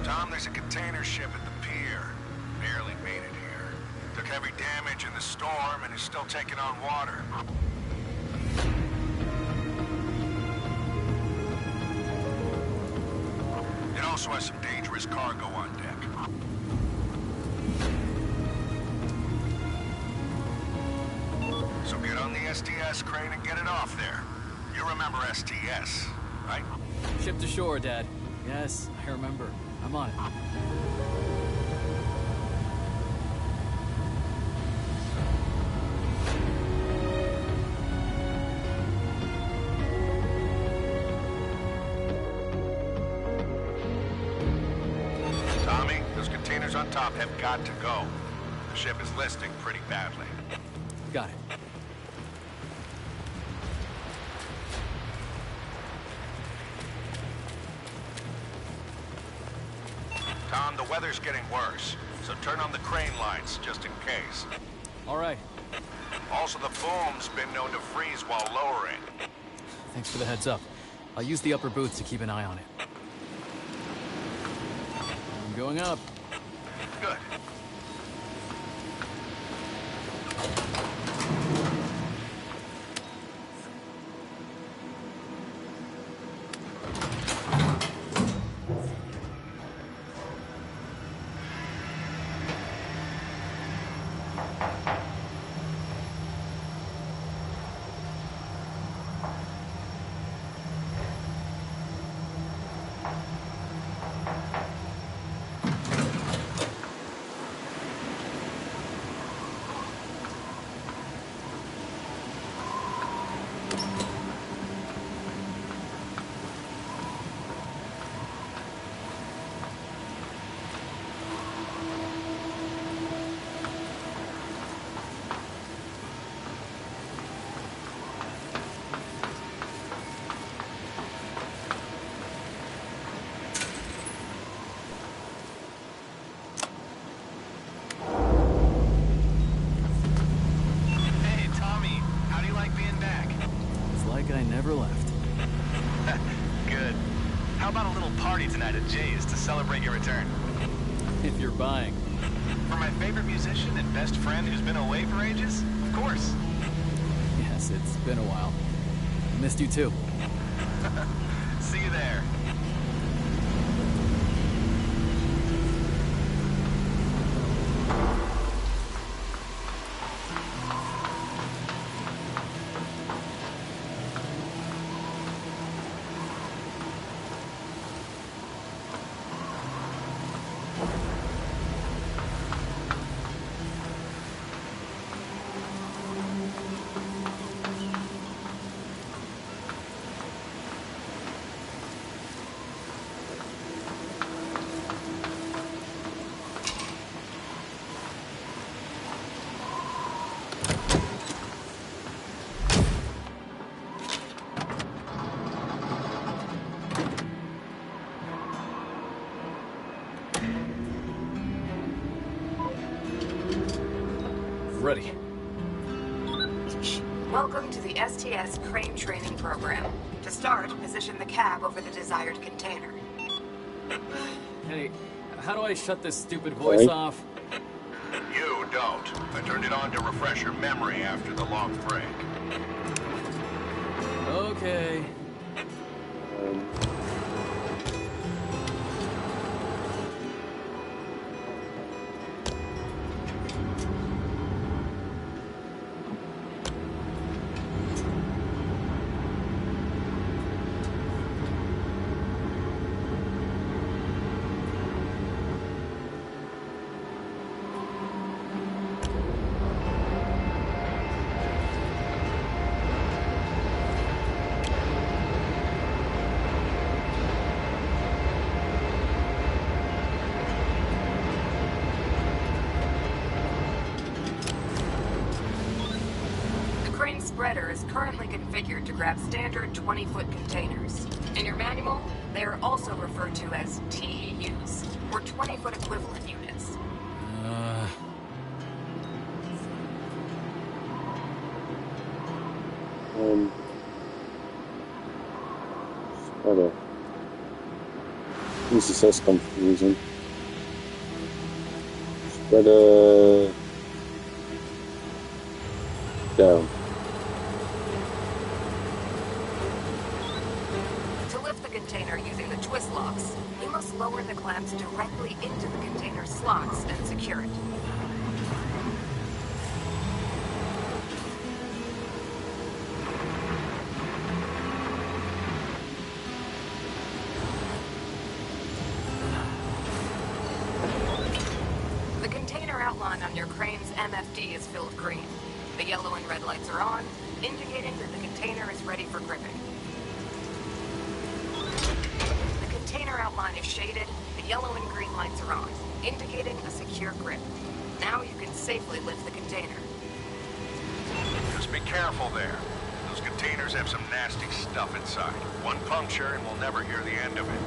Tom, there's a container ship at the pier. Barely made it here. Took heavy damage in the storm and is still taking on water. It also has some dangerous cargo on deck. So get on the STS crane and get it off there. You remember STS, right? Ship to shore, Dad. Yes, I remember. I'm on it. Tommy, those containers on top have got to go. The ship is listing pretty badly. Got it. Tom, the weather's getting worse, so turn on the crane lights, just in case. All right. Also, the boom's been known to freeze while lowering. Thanks for the heads up. I'll use the upper booth to keep an eye on it. I'm going up. Good. How about a little party tonight at Jay's to celebrate your return? If you're buying. For my favorite musician and best friend who's been away for ages? Of course. Yes, it's been a while. I missed you too. See you there. Ready. Welcome to the STS crane training program. To start, position the cab over the desired container. Hey, how do I shut this stupid voice off? You don't. I turned it on to refresh your memory after the long break. Okay. Spreader is currently configured to grab standard 20-foot containers. In your manual, they are also referred to as TEUs, or 20-foot equivalent units. Spreader. This is so confusing. Spreader down. Container using the twist locks, you must lower the clamps directly into the container slots and secure it. The container outline on your crane's MFD is filled green. The yellow and red lights are on, indicating that the container is ready for gripping. Container outline is shaded, the yellow and green lights are on, indicating a secure grip. Now you can safely lift the container. Just be careful there. Those containers have some nasty stuff inside. One puncture and we'll never hear the end of it.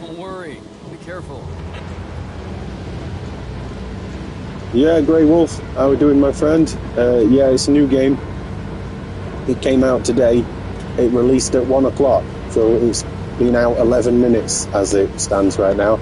Don't worry. Be careful. Yeah, Grey Wolf, how are we doing, my friend? Yeah, it's a new game. It came out today. It released at 1 o'clock, so it's been out 11 minutes as it stands right now.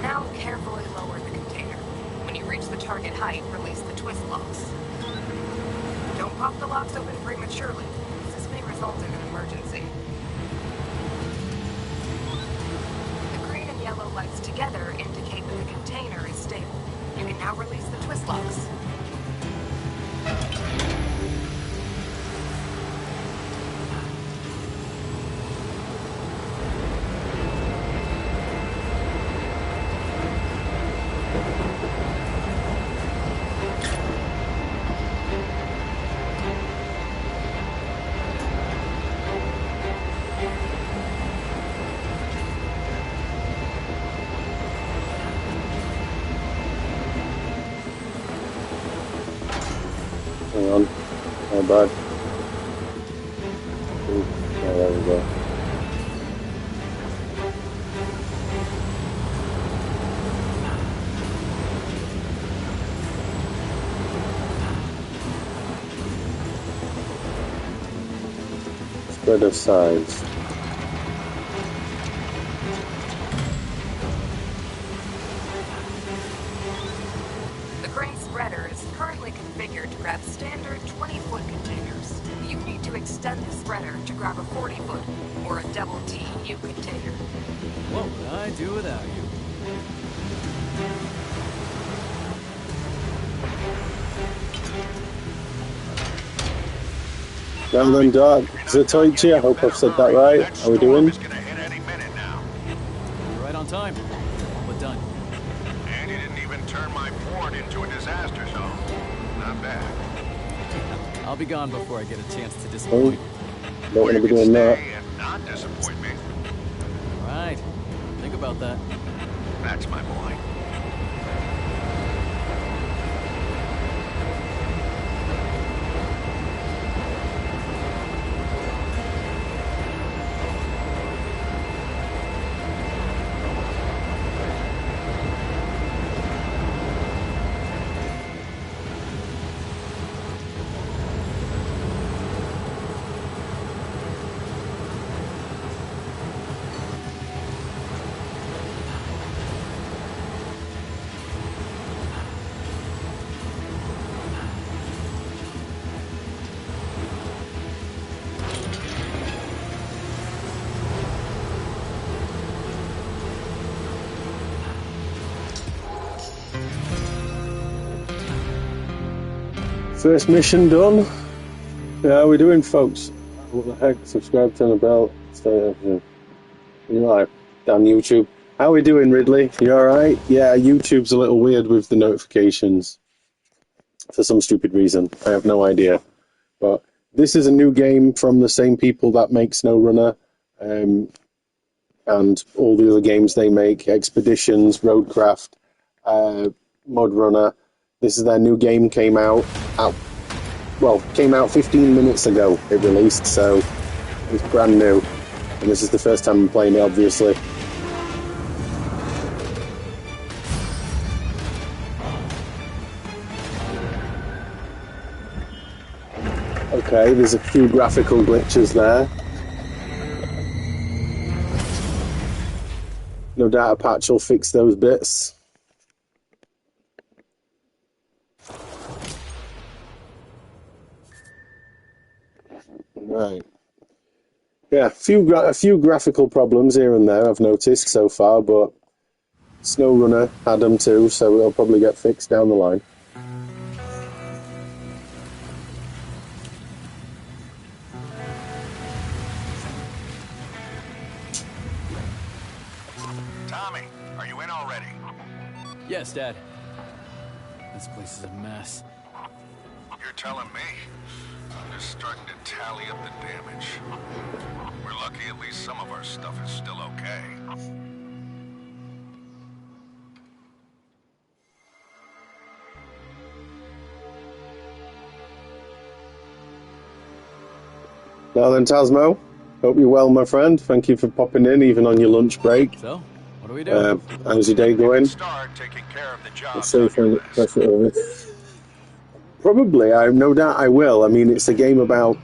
Now carefully lower the container. When you reach the target height, release the twist locks. Don't pop the locks open prematurely. This may result in an emergency. The green and yellow lights together indicate that the container is stable. You can now release the twist locks. Hang on. My bad. Ooh, oh, there we go. Spread of size. The grain spreader is currently configured to grab standard 20-foot containers. You need to extend the spreader to grab a 40-foot or a double TU container. What would I do without you? Well then, Dark Zatoichi, I hope I've said that right. How are we doing? It's gonna hit any minute now. You're right on time. But done. And you didn't even turn my port into a disaster zone. Not bad. I'll be gone before I get a chance to Oh, disappoint. don't want to be You can doing that. stay and not disappoint me. Right. Think about that. That's my boy. First mission done. Yeah, how we doing, folks? What the heck? Subscribe, turn the bell, stay up here. You're live. Damn YouTube. How we doing, Ridley? You alright? Yeah, YouTube's a little weird with the notifications. For some stupid reason. I have no idea. But this is a new game from the same people that make Snowrunner. And all the other games they make. Expeditions, Roadcraft, Mudrunner. This is their new game, came out 15 minutes ago it released, so it's brand new. And this is the first time I'm playing it, obviously. Okay, there's a few graphical glitches there. No doubt a patch will fix those bits. Right. Yeah, a few graphical problems here and there I've noticed so far, but Snowrunner had them too, so it'll probably get fixed down the line. Tommy, are you in already? Yes, Dad. This place is a mess. You're telling me. I'm just starting to tally up the damage. We're lucky at least some of our stuff is still okay. Now then, Tasmo, hope you're well, my friend. Thank you for popping in, even on your lunch break. So, what do we do? How's your day going? Start taking care of the job. Let's see if I can press it over. Probably, I have no doubt I will. I mean, it's a game about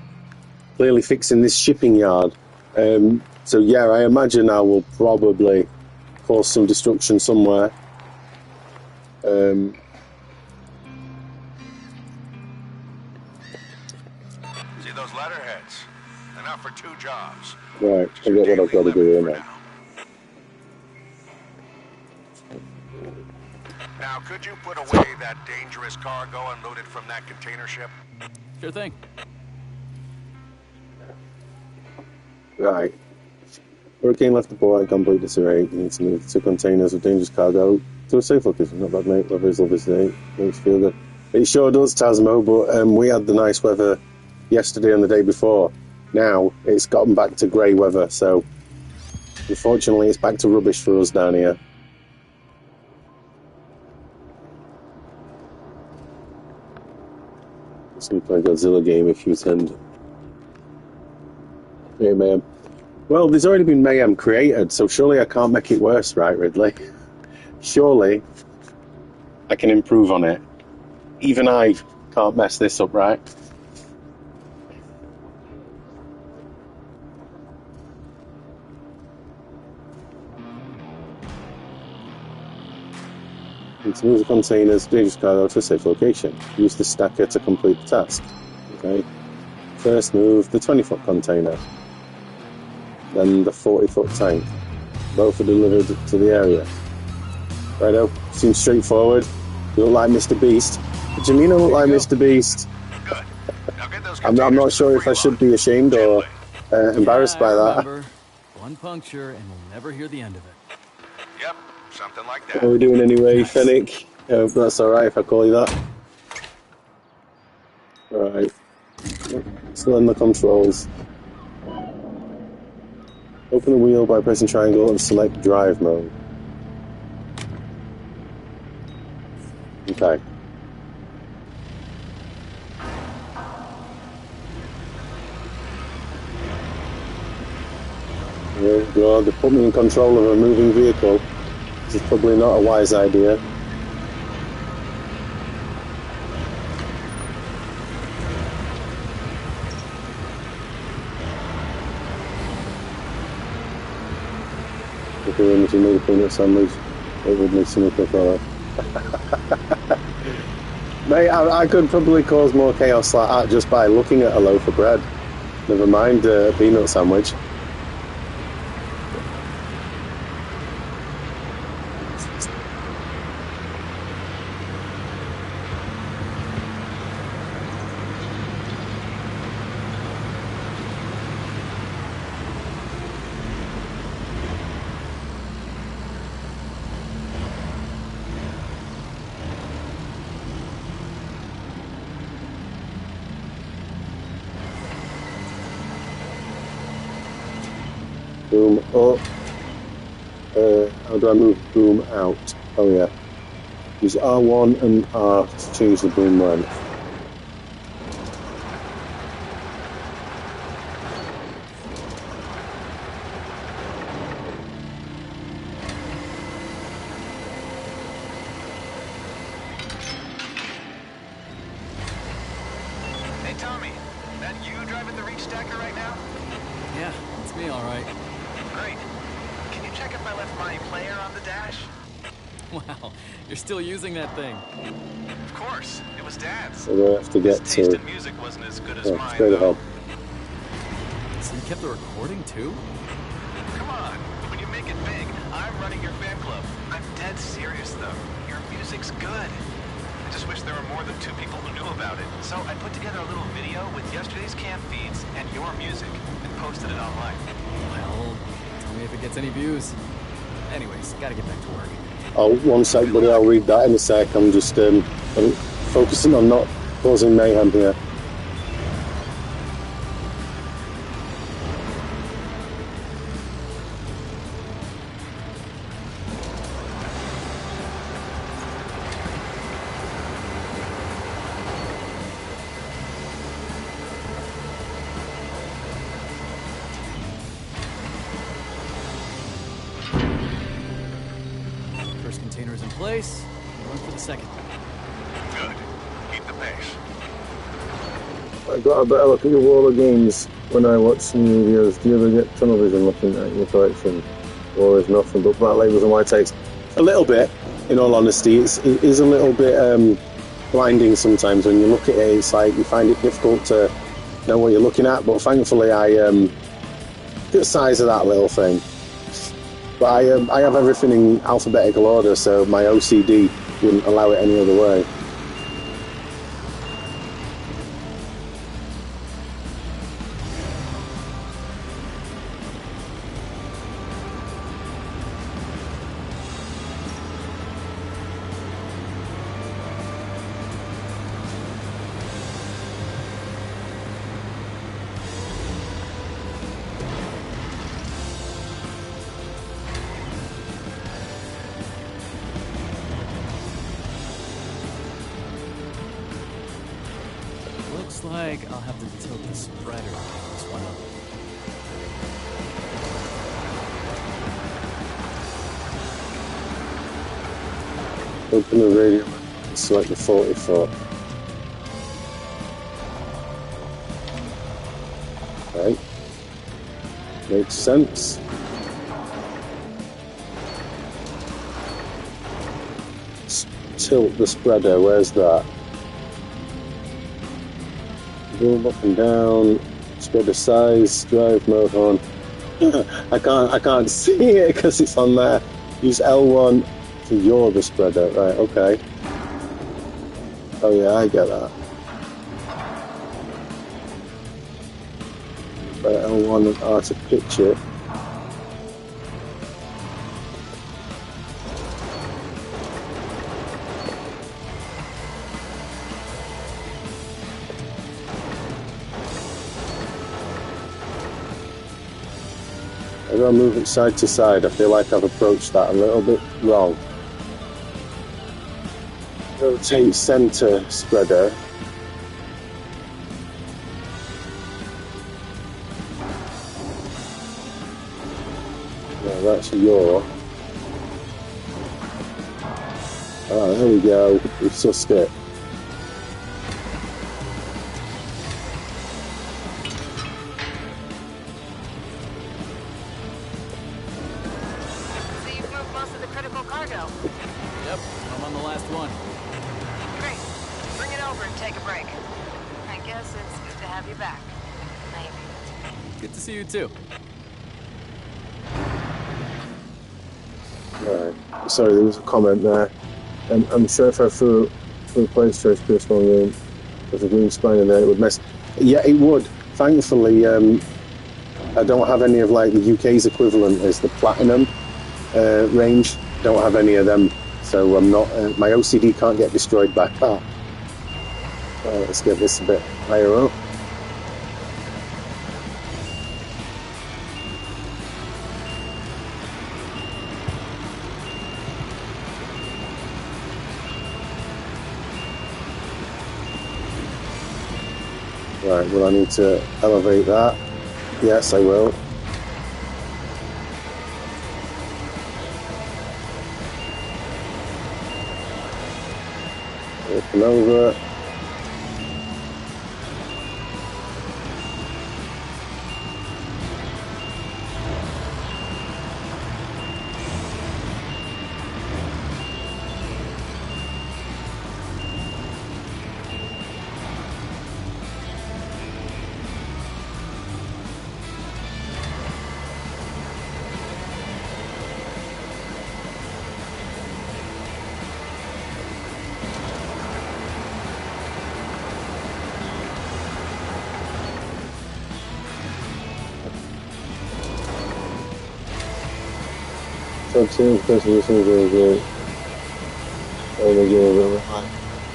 clearly fixing this shipping yard. So yeah, I imagine I will probably cause some destruction somewhere. See those letterheads? Enough for 2 jobs. Right, I get what I've got to do here now. Now, could you put away that dangerous cargo unloaded from that container ship? Sure thing. Right. Hurricane left the port and complete disarray. You need to move 2 containers of dangerous cargo to a safe location. Not bad, mate. Weather is lovely today. Makes you feel good. It sure does, Tasmo, but we had the nice weather yesterday and the day before. Now it's gotten back to grey weather, so unfortunately it's back to rubbish for us down here. Let's play a Godzilla game if you attend. Hey, man. Well, there's already been mayhem created, so surely I can't make it worse, right, Ridley? Surely I can improve on it. Even I can't mess this up, right? And to move the containers, dangerous cargo to a safe location. Use the stacker to complete the task. Okay. First move the 20-foot container. Then the 40-foot tank. Both are delivered to the area. Righto. Seems straightforward. You look like Mr. Beast. What do you mean I look like Mr. Beast? Good. Now get those I'm not containers sure to if the I should free be ashamed or embarrassed by that. Remember. One puncture and we'll never hear the end of it. lot. Yep, something like What that. are we doing anyway, Nice. Fennec? That's alright if I call you that. Right. Still in the controls. Open the wheel by pressing triangle and select drive mode. Okay. Oh god, they put me in control of a moving vehicle. This is probably not a wise idea. If we were to make a peanut sandwich, it would make some Coca-Cola. Mate, I could probably cause more chaos like that just by looking at a loaf of bread. Never mind a peanut sandwich. Boom up. How do I move boom out? Oh yeah. Use R1 and R to change the boom length. Hey, Tommy, that you driving the reach stacker right now? Yeah, it's me, all right. Great. Can you check if I left my player on the dash? Wow, you're still using that thing. Of course, it was Dad's. So we have to get His taste to in music wasn't as good as mine, straight though. ahead. So you kept the recording too? Come on, when you make it big, I'm running your fan club. I'm dead serious, though. Your music's good. I just wish there were more than 2 people who knew about it. So I put together a little video with yesterday's camp feeds and your music and posted it online. Well, tell me if it gets any views. Anyways, gotta get back to work. Oh, one sec, buddy, I'll read that in a sec. I'm just I'm focusing on not causing mayhem here. First container's in place. One for the second. Good. Keep the pace. I got a better look at your wall of games when I watch some videos. Do you ever get tunnel vision looking at your collection? Or is nothing but black labels and white text? A little bit, in all honesty. It is a little bit blinding sometimes when you look at it. It's like you find it difficult to know what you're looking at, but thankfully I get the size of that little thing. But I have everything in alphabetical order, so my OCD wouldn't allow it any other way. Looks like I'll have to tilt the spreader to pick this one up. Open the radio and select the 44. Right. Makes sense. tilt the spreader. Where's that? Go up and down. Spreader size. Drive mode on. I can't see it because it's on there. Use L1 to yaw the spreader. Right. Okay. Oh yeah, I get that. L1 and R to pitch it. I gotta move it side to side. I feel like I've approached that a little bit wrong. Rotate center spreader. Yeah, that's your. Oh, there we go. We've sussed it. So you've moved most of the critical cargo. Yep, I'm on the last one. Great. Bring it over and take a break. I guess it's good to have you back. Maybe. Good to see you too. Right. Sorry, there was a comment there. I'm sure if I threw a place trace to a small room with a green spine in there, it would mess. Yeah, it would. Thankfully, I don't have any of like the UK's equivalent is the platinum range. Don't have any of them, so I'm not. My OCD can't get destroyed by that. Let's get this a bit higher up. Right, will I need to elevate that? Yes, I will. Open over.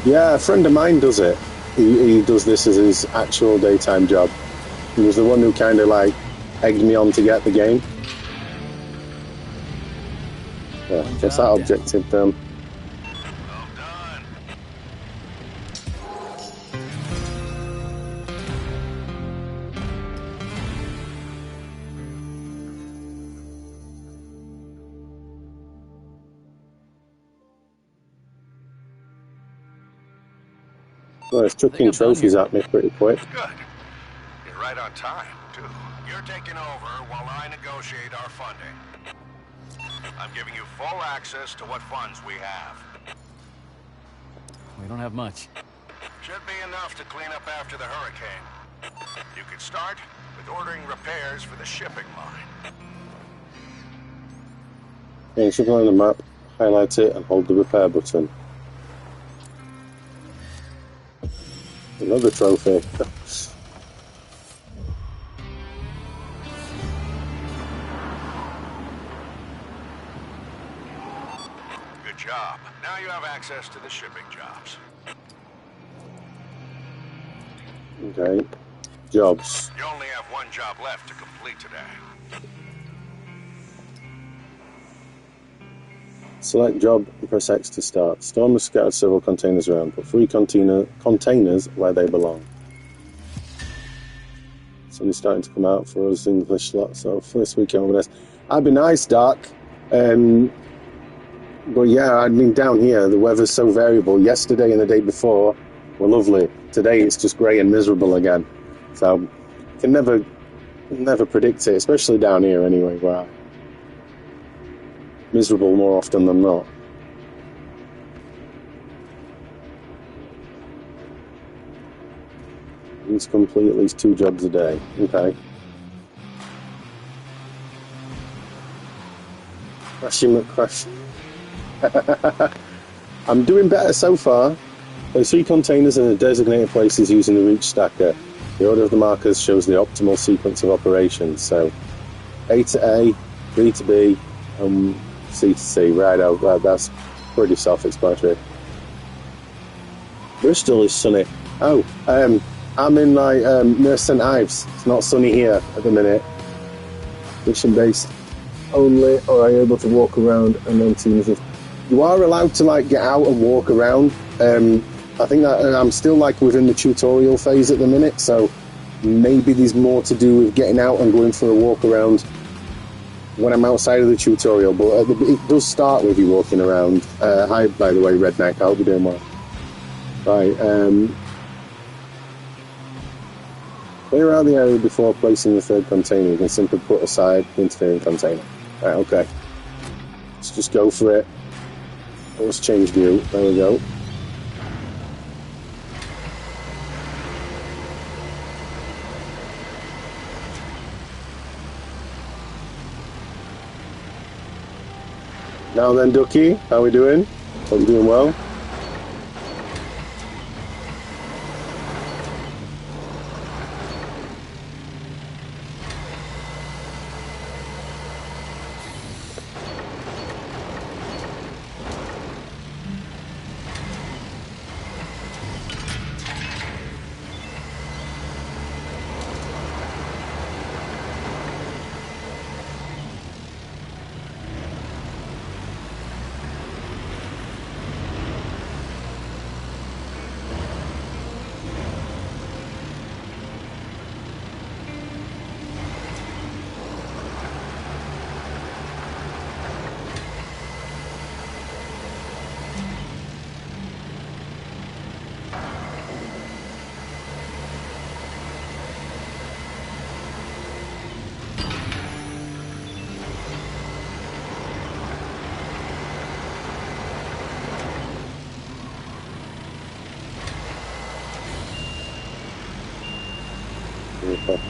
Yeah, a friend of mine does it. He does this as his actual daytime job. He was the one who kind of like egged me on to get the game. Yeah, guess that objective done. Well done. Well, it's chucking trophies at me pretty quick. Good. You're right on time, too. You're taking over while I negotiate our funding. I'm giving you full access to what funds we have. We don't have much. Should be enough to clean up after the hurricane. You could start with ordering repairs for the shipping line. Yeah, you should go on the map, highlight it, and hold the repair button. Another trophy. Good job. Now you have access to the shipping jobs. Okay. Jobs. You only have one job left to complete today. Select job and press X to start. Storm has scattered several containers around. Put 3 containers where they belong. Somebody's starting to come out for us English lot, so for this weekend over there. I'd be nice, Doc. But yeah, I mean down here the weather's so variable. Yesterday and the day before were lovely. Today it's just grey and miserable again. So you can never predict it, especially down here anyway, where I'm miserable more often than not. Needs to complete at least 2 jobs a day. Okay. Crashy McCrash. I'm doing better so far. There's 3 containers in the designated places using the reach stacker. The order of the markers shows the optimal sequence of operations. So A to A, B to B, C to C. Right, that's pretty self-explanatory. Bristol is sunny. Oh, I'm in like near St Ives. It's not sunny here at the minute. Mission based only, or are you able to walk around and then teams of... You are allowed to like get out and walk around. I think that I'm still like within the tutorial phase at the minute, so maybe there's more to do with getting out and going for a walk around when I'm outside of the tutorial, but it does start with you walking around. Hi, by the way, Redneck, I hope you're doing well. Right, clear out the area before placing the 3rd container. You can simply put aside the interfering container. Right, okay. Let's just go for it. Let's change view. There we go. Now then, Ducky, how are we doing? Hope you're doing well.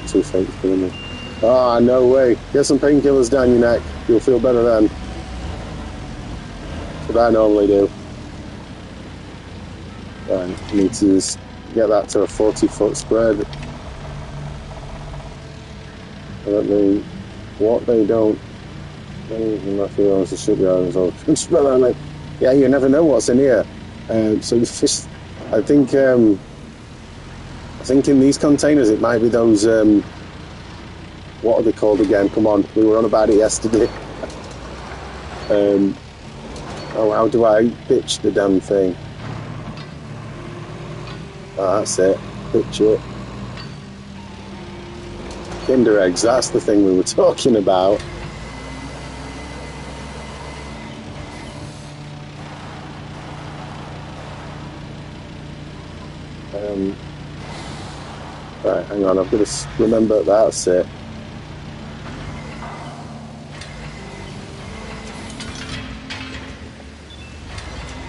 Too faint for me. Ah, no way. Get some painkillers down your neck. You'll feel better then. That's what I normally do. Right, need to just get that to a 40-foot spread. I don't know what they don't. Nothing else to ship yards or spread on it. Yeah, you never know what's in here. So the fish, I think in these containers it might be those, what are they called again? Come on, we were on about it yesterday. Oh, how do I pitch the damn thing? Oh, that's it, pitch it. Kinder eggs, that's the thing we were talking about. Right, hang on, I've got to remember that's it.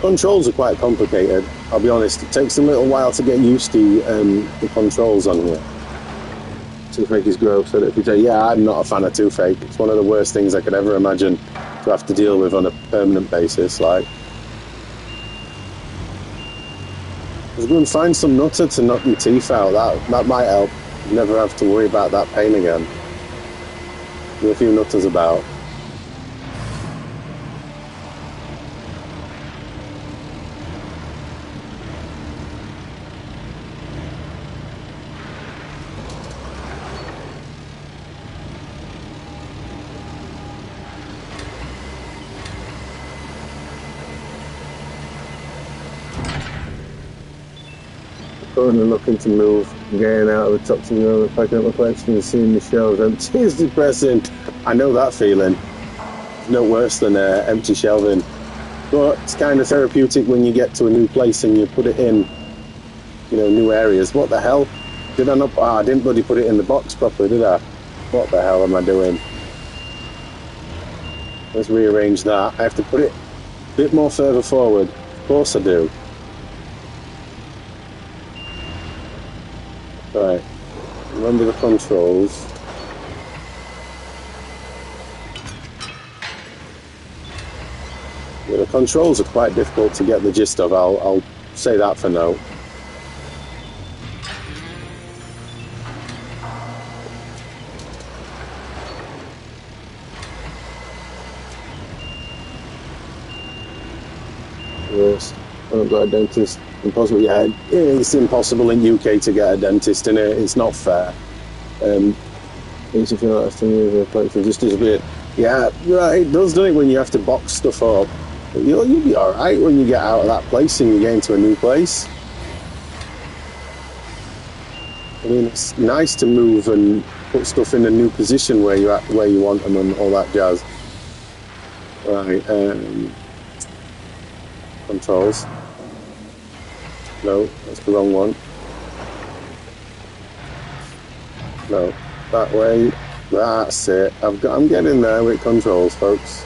Controls are quite complicated, I'll be honest. It takes a little while to get used to the controls on here. Toothache is gross. So if you say, yeah, I'm not a fan of toothache. It's one of the worst things I could ever imagine to have to deal with on a permanent basis. Like, just go and find some nutter to knock your teeth out. That might help. You never have to worry about that pain again. There are a few nutters about. Currently looking to move, getting out of the top of the road, packing up my collection and seeing the shelves empty is depressing. I know that feeling. It's no worse than empty shelving. But it's kind of therapeutic when you get to a new place and you put it in, you know, new areas. What the hell? Did I not? I didn't bloody put it in the box properly, did I? What the hell am I doing? Let's rearrange that. I have to put it a bit more further forward. Of course I do. remember the controls. Yeah, the controls are quite difficult to get the gist of. I'll say that for now. Yes, I haven't got a dentist. Impossible. Yeah, it's impossible in UK to get a dentist, and it's not fair. Makes you feel like the platform just disappeared. Yeah, right. It does, doesn't it, when you have to box stuff up? You'll be all right when you get out of that place and you get into a new place. I mean, it's nice to move and put stuff in a new position where you want them and all that jazz. Right. Controls. No, that's the wrong one. No, that way. That's it. I'm getting there with controls, folks.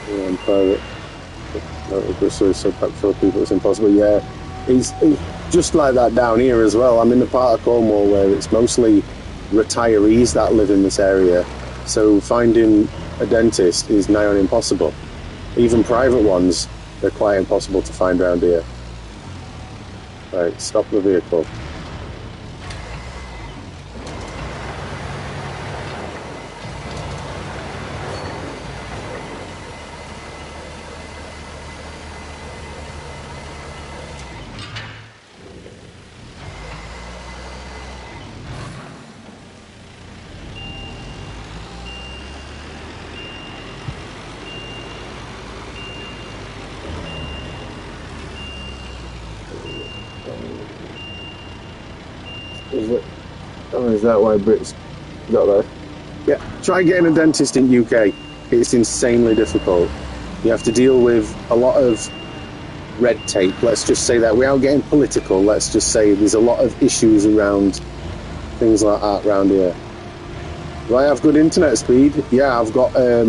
Yeah, I'm private. So packed full of people, it's impossible. Yeah, it's just like that down here as well. I'm in the part of Cornwall where it's mostly retirees that live in this area, so finding a dentist is nigh on impossible. Even private ones, they're quite impossible to find around here. Right, stop the vehicle. Is that why Brits got there? Yeah, try getting a dentist in UK. It's insanely difficult. You have to deal with a lot of red tape. Let's just say that, without getting political, let's just say there's a lot of issues around things like that around here. Do I have good internet speed? Yeah, I've got, I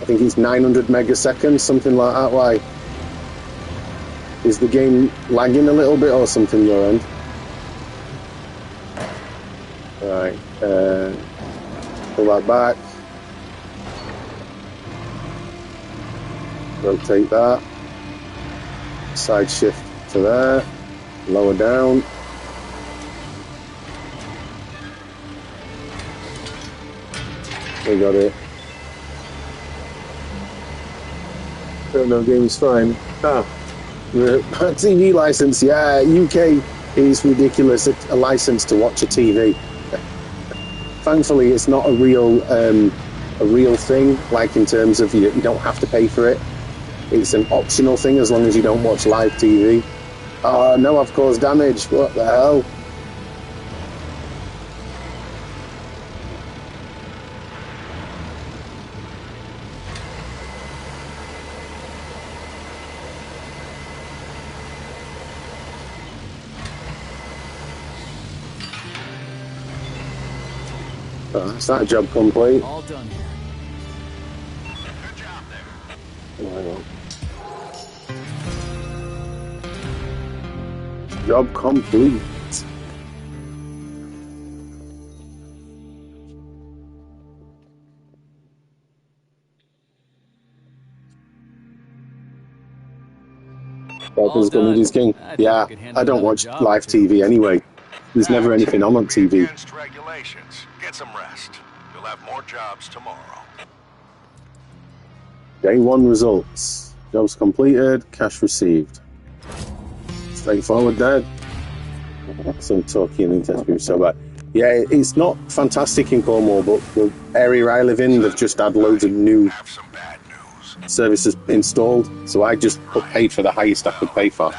think it's 900 megaseconds, something like that. Why? Is the game lagging a little bit or something your end? Right, pull that back, rotate that, side shift to there, lower down, we got it. Oh no, game's fine. TV license, yeah, UK is ridiculous, a license to watch a TV. Thankfully, it's not a real thing, like in terms of you don't have to pay for it. It's an optional thing as long as you don't watch live TV. Oh, no, I've caused damage. What the hell? Oh, that's that job complete. All done here. Good job there. Oh, hang on. Job complete. Bob is going to his king. Yeah, I don't watch live TV anyway. There's never anything on TV. Against regulations. Get some rest. You'll have more jobs tomorrow. Day 1 results. Jobs completed, cash received. Straightforward there. Some talking and internet so bad. Yeah, it's not fantastic in Cornwall, but the area I live in, they've just had loads of new Have some bad news. services installed, so I just paid for the highest I could pay for,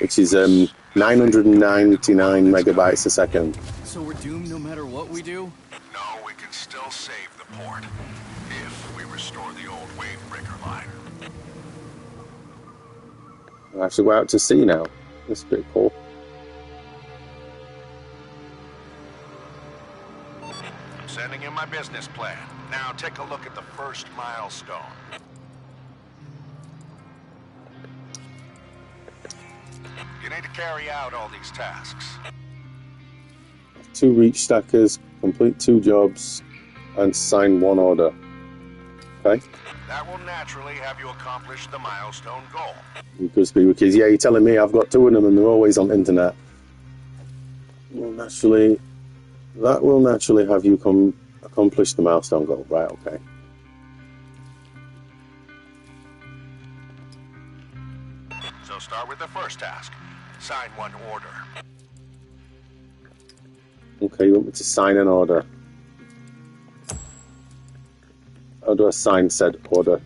which is 999 megabytes a second. So we're doomed no matter what we do? No, we can still save the port. If we restore the old wave breaker line. I have to go out to sea now. That's a bit cool. my business plan. Now take a look at the first milestone. You need to carry out all these tasks. 2 reach stackers, complete 2 jobs, and sign 1 order. Okay. That will naturally have you accomplish the milestone goal. Because yeah, you're telling me I've got 2 of them and they're always on the internet. That will naturally have you accomplish the milestone goal. Right, okay. So start with the first task. Sign 1 order. Okay, you want me to sign an order? How do I sign said order?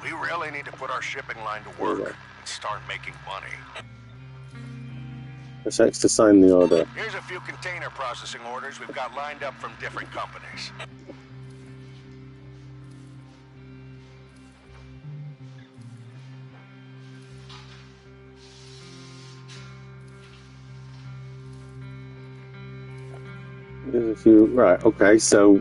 We really need to put our shipping line to work and start making money. Press X to sign the order. Here's a few container processing orders we've got lined up from different companies. There's a few. Right, okay, so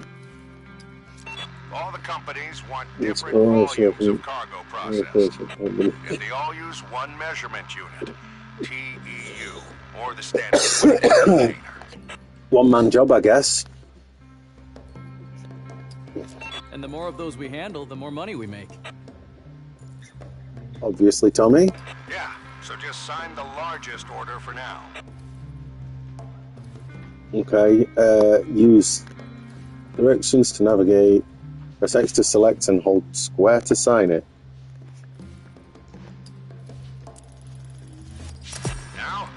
All the companies want different volumes of cargo processed. And they all use one measurement unit, TEU, or the standard container. one-man job, I guess. And the more of those we handle, the more money we make. Obviously, Tommy. Yeah, so just sign the largest order for now. Okay, use directions to navigate. Press X to select and hold square to sign it. Now,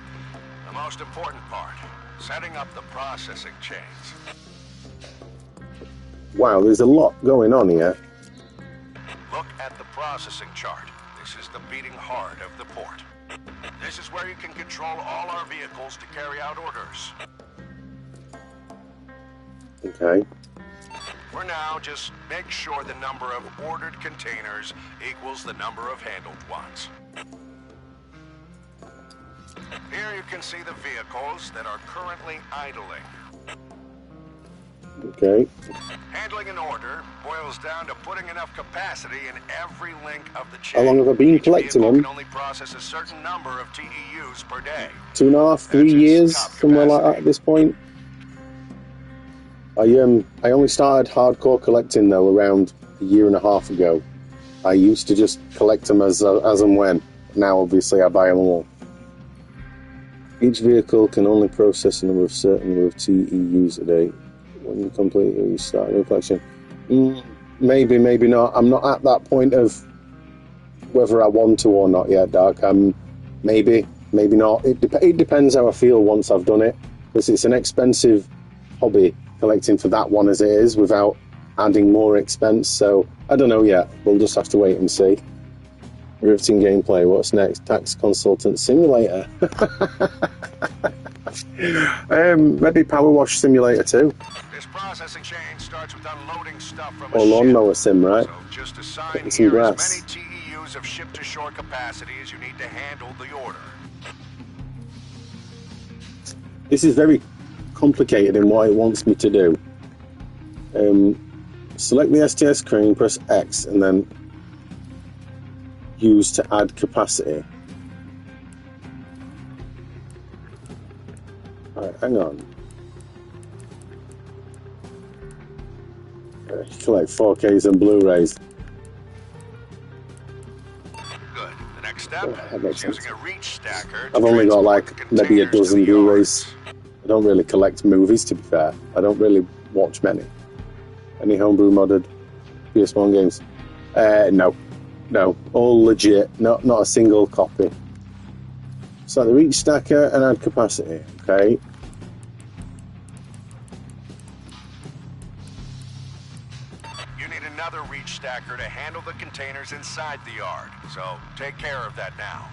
the most important part, setting up the processing chains. Wow, there's a lot going on here. Look at the processing chart. This is the beating heart of the port. This is where you can control all our vehicles to carry out orders. Okay. For now, just make sure the number of ordered containers equals the number of handled ones. Here you can see the vehicles that are currently idling. Okay. Handling an order boils down to putting enough capacity in every link of the chain. How long have I been Each collecting vehicle them? can only process a certain number of TEUs per day. 2.5, 3 That's its years, top somewhere like that capacity. at this point. I only started hardcore collecting though around a year and a half ago. I used to just collect them as and when. Now obviously I buy them all. Each vehicle can only process a certain number of TEUs a day. When you complete it, you start a new collection. Maybe, maybe not. I'm not at that point of whether I want to or not yet, Dark. Maybe, maybe not. It depends how I feel once I've done it, because it's an expensive hobby collecting for that one as it is without adding more expense. So I don't know yet. We'll just have to wait and see. Riveting gameplay. What's next? Tax Consultant Simulator. Maybe Power Wash Simulator 2. This processing chain starts with unloading stuff from Or a ship. lawnmower sim, right? So just assign Getting some here grass. as many TEUs of ship-to-shore capacity as you need to handle the order. This is very complicated in what it wants me to do. Select the STS crane, press X, and then use to add capacity. Alright, hang on. Collect 4Ks and Blu-rays. Good. The next step That makes is sense. using a reach stacker. To I've only got transport like the maybe a containers to dozen the Blu-rays. yards. I don't really collect movies, to be fair. I don't really watch many. Any homebrew modded PS1 games? No. All legit. Not a single copy. So the reach stacker and add capacity. Okay. You need another reach stacker to handle the containers inside the yard. So take care of that now.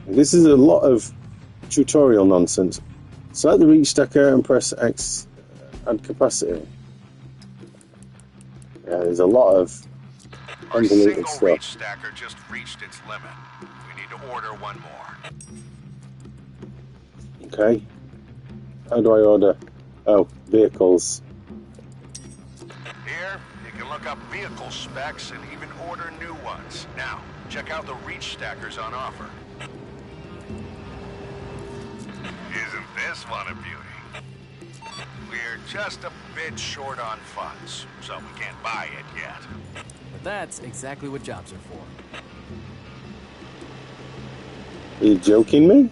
This is a lot of tutorial nonsense. Select the reach stacker and press X. Add capacity. Yeah, there's a lot of Our unbelievable single reach stuff. stacker just reached its limit. We need to order one more. Okay. How do I order? Oh, vehicles. Here, you can look up vehicle specs and even order new ones. Now, check out the reach stackers on offer. Isn't this one a beauty? We're just a bit short on funds, so we can't buy it yet. But that's exactly what jobs are for. Are you joking me?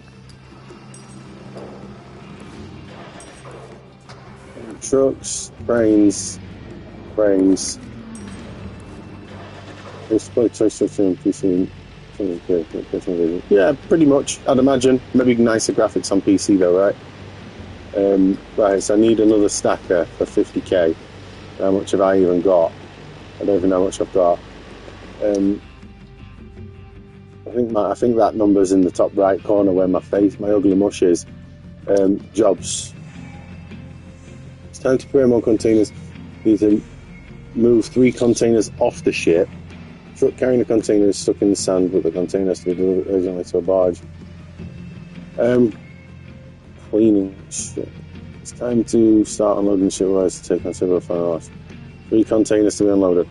Trucks, cranes. Yeah, pretty much. I'd imagine. Maybe nicer graphics on PC though, right? Right, so I need another stacker for 50k. How much have I even got? I don't even know how much I've got. I think that number's in the top right corner where my ugly mush is. Jobs. It's time to prepare more containers. You need to move 3 containers off the ship. Truck carrying the container is stuck in the sand, but the container has to be delivered urgently to a barge. Cleaning ship. It's time to start unloading the ship, otherwise to take considerable fire loss. 3 containers to be unloaded.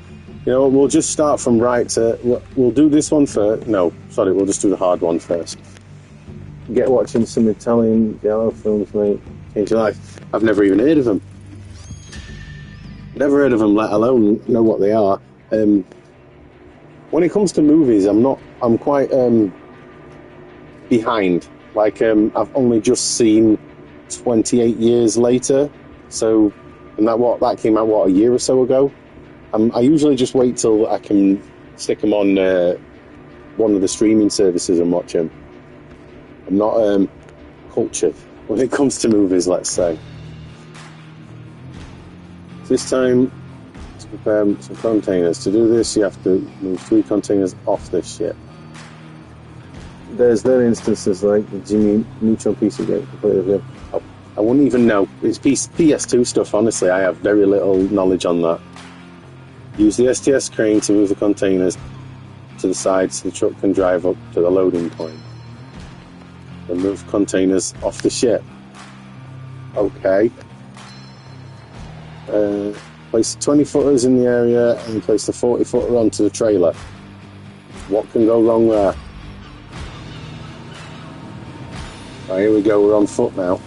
You know what, we'll just start from right to... We'll do this one first. No, sorry, we'll just do the hard one first. Get watching some Italian giallo films, mate. Change your life. I've never even heard of them. Never heard of them, let alone know what they are. When it comes to movies, I'm quite behind. Like, I've only just seen 28 Years Later, so, and that came out, a year or so ago? I usually just wait till I can stick them on one of the streaming services and watch them. I'm not cultured when it comes to movies, let's say. This time, to prepare some containers. To do this, you have to move 3 containers off this ship. There's instances like the Jimmy Neutron PC game completely. I wouldn't even know. It's PS2 stuff, honestly. I have very little knowledge on that. Use the STS crane to move the containers to the side so the truck can drive up to the loading point. Then move containers off the ship. Okay. Place the 20-footers in the area and place the 40-footer onto the trailer. What can go wrong there? Right, here we go, we're on foot now.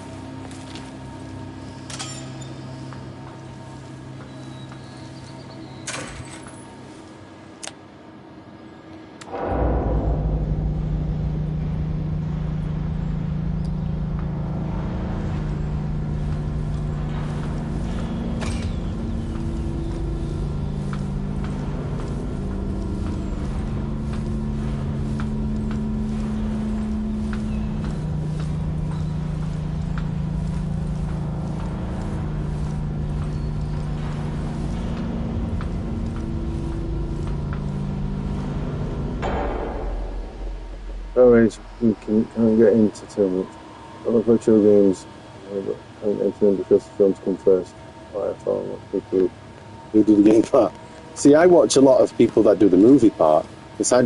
We can't get into too much. Other virtual games, but can't enter them because the films come first. I thought what people who do the game part. See, I watch a lot of people that do the movie part. Because I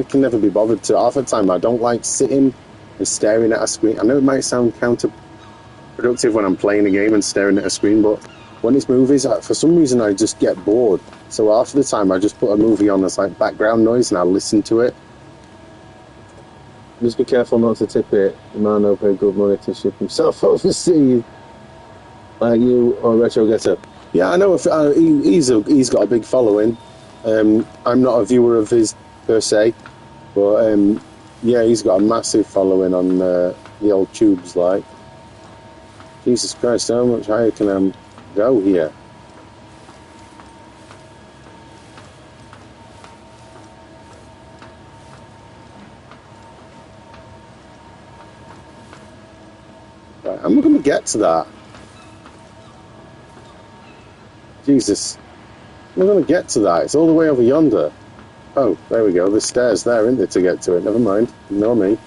can never be bothered to. Half the time, I don't like sitting and staring at a screen. I know it might sound counterproductive when I'm playing a game and staring at a screen, but when it's movies, for some reason, I just get bored. So half the time, I just put a movie on as like background noise and I listen to it. Just be careful not to tip it. The man will pay good money to ship himself overseas. Like you or Retro Getter. Yeah, I know. He's got a big following. I'm not a viewer of his per se, but yeah, he's got a massive following on the old tubes. Like, Jesus Christ, how much higher can I go here? I'm not going to get to that. Jesus. I'm not going to get to that. It's all the way over yonder. Oh, there we go. There's stairs there, isn't there, to get to it? Never mind. Ignore me.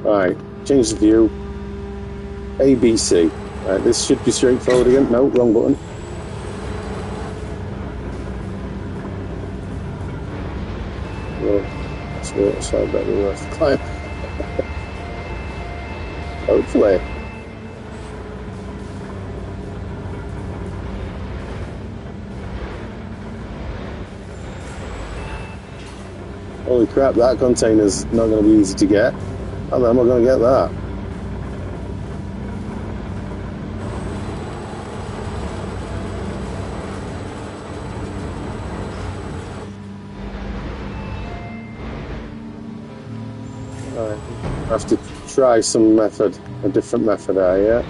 Right, change the view. A, B, C. Right, this should be straightforward again. No, wrong button. Well, that's the other side better than worth the climb. Hopefully. Holy crap, that container's not going to be easy to get. How the hell am I going to get that? Right. I have to try some method, a different method there, yeah?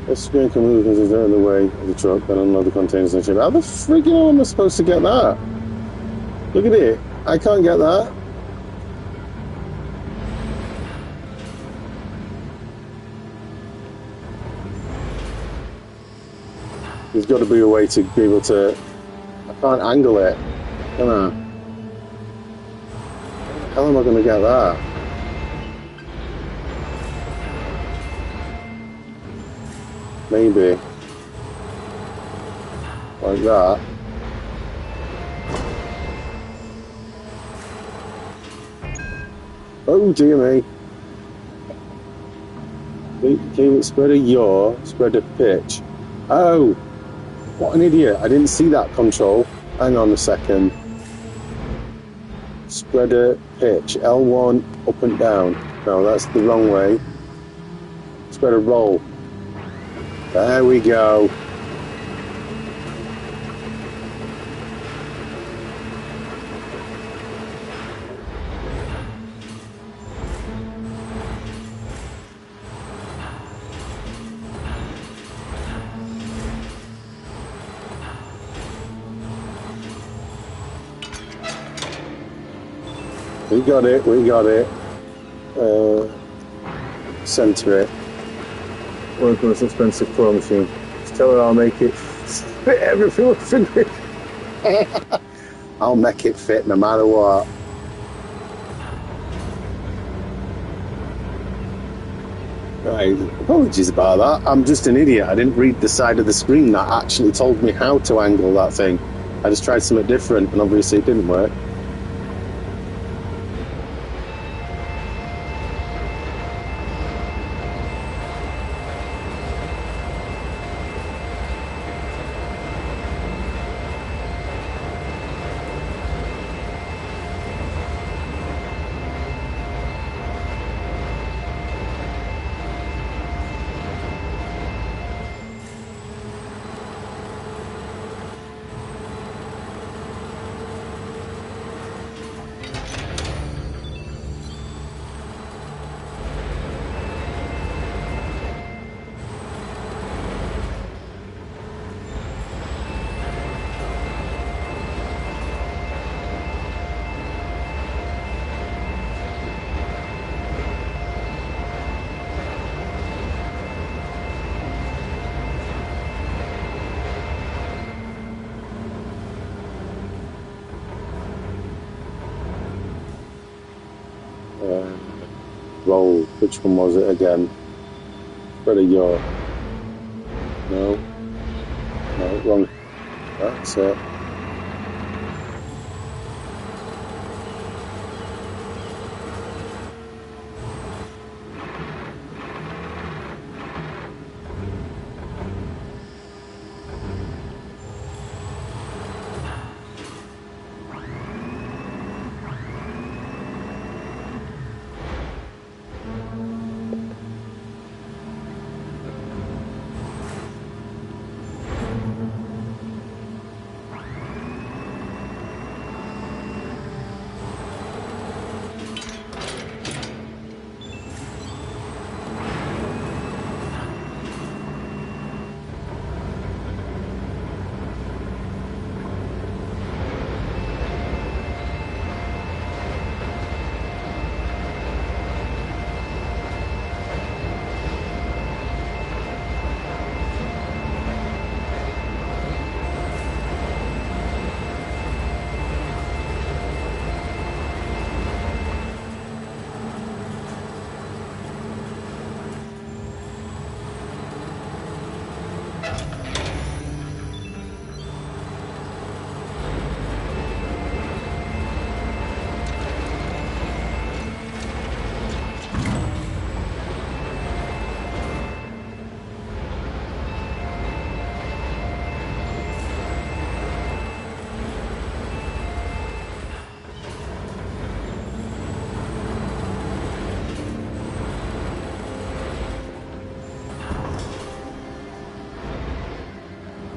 The screen can move as they're in the way of the truck, then unload the containers and ship. How the freaking hell am I supposed to get that? Look at it. I can't get that. There's got to be a way to be able to... I can't angle it, can I? How am I going to get that? Maybe. Like that. Oh dear me. Okay, spread a yaw, spread a pitch. Oh! What an idiot. I didn't see that control. Hang on a second. Spread a pitch. L1 up and down. No, that's the wrong way. Spread a roll. There we go. We got it, we got it. Center it. Work on a expensive claw machine. Just tell her I'll make it fit everything within it. I'll make it fit no matter what. Right, apologies about that. I'm just an idiot. I didn't read the side of the screen that actually told me how to angle that thing. I just tried something different and obviously it didn't work. Roll. Which one was it again? Spread a yaw. No. No, wrong. That's it.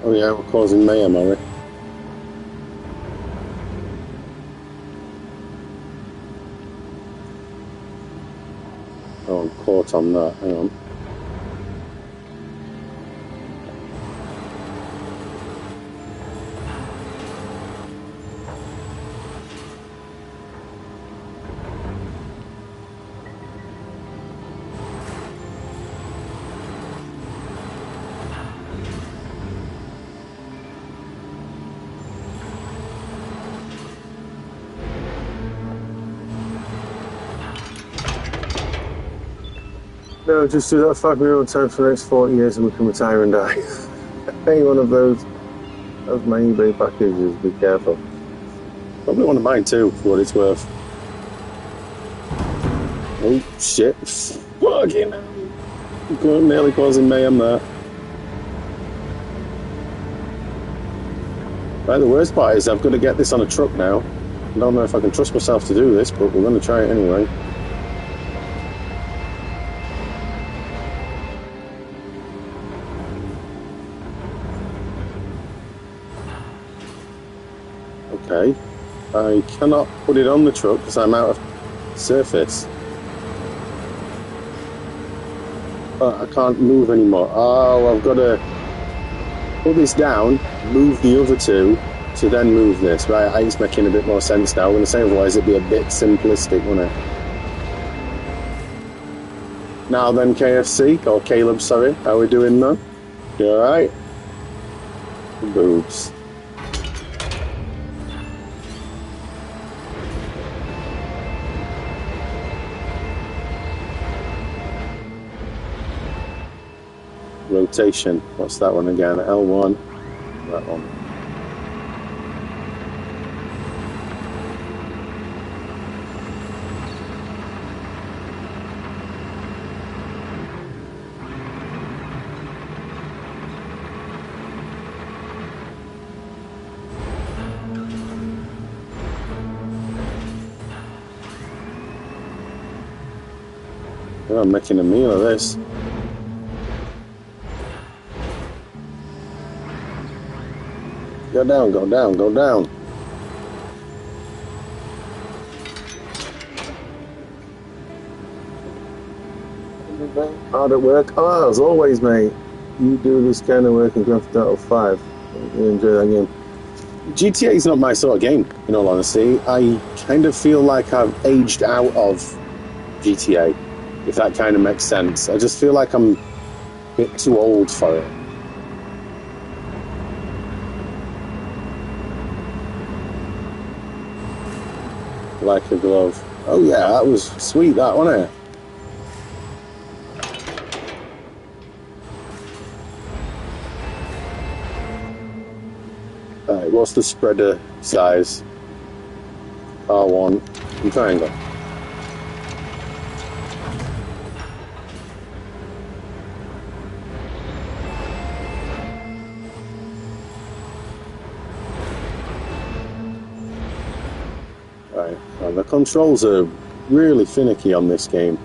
Oh yeah, we're causing mayhem, are we? Oh, I'm caught on that. Hang on. No, just do that 5 million times for the next 40 years and we can retire and die. Any one of those of my eBay packages, be careful. Probably one of mine too, for what it's worth. Oh shit. Fucking hell. Nearly causing mayhem there. Right, the worst part is I've got to get this on a truck now. I don't know if I can trust myself to do this, but we're going to try it anyway. Okay, I cannot put it on the truck because I'm out of surface. But I can't move anymore. Oh, I've got to put this down, move the other two, to then move this. Right, it's making a bit more sense now. I'm going to say otherwise it'd be a bit simplistic, wouldn't it? Now then, KFC, or Caleb, sorry, how are we doing now? You alright? Boobs. Rotation. What's that one again? L1. That one. Oh, I'm making a meal of this. Go down, go down, go down. Hard at work? Oh, as always, mate. You do this kind of work in Grand Theft Auto 5. You enjoy that game. GTA is not my sort of game, in all honesty. I kind of feel like I've aged out of GTA, if that kind of makes sense. I just feel like I'm a bit too old for it. Like a glove. Oh yeah, that was sweet, that, wasn't it? Alright, what's the spreader size? R1 and triangle. Right, well, the controls are really finicky on this game.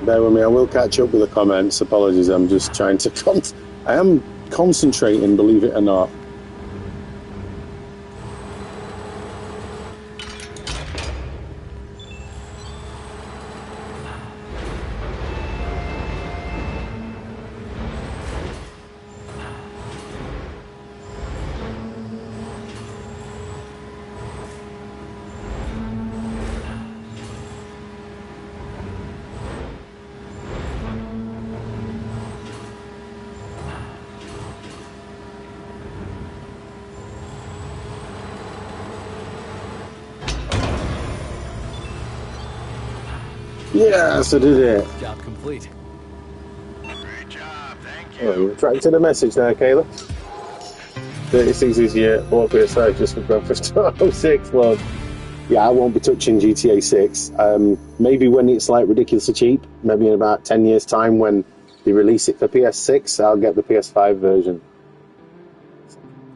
Bear with me, I will catch up with the comments. Apologies, I'm just trying to I am concentrating, believe it or not. Yes, I did it. Job complete. Great job, thank Oh, you. you retracted a message there, Kayla. 36 is your bought PS5 just for Grand Theft Auto 6, Lord. Yeah, I won't be touching GTA 6. Maybe when it's like ridiculously cheap, maybe in about 10 years' time when they release it for PS6, I'll get the PS5 version.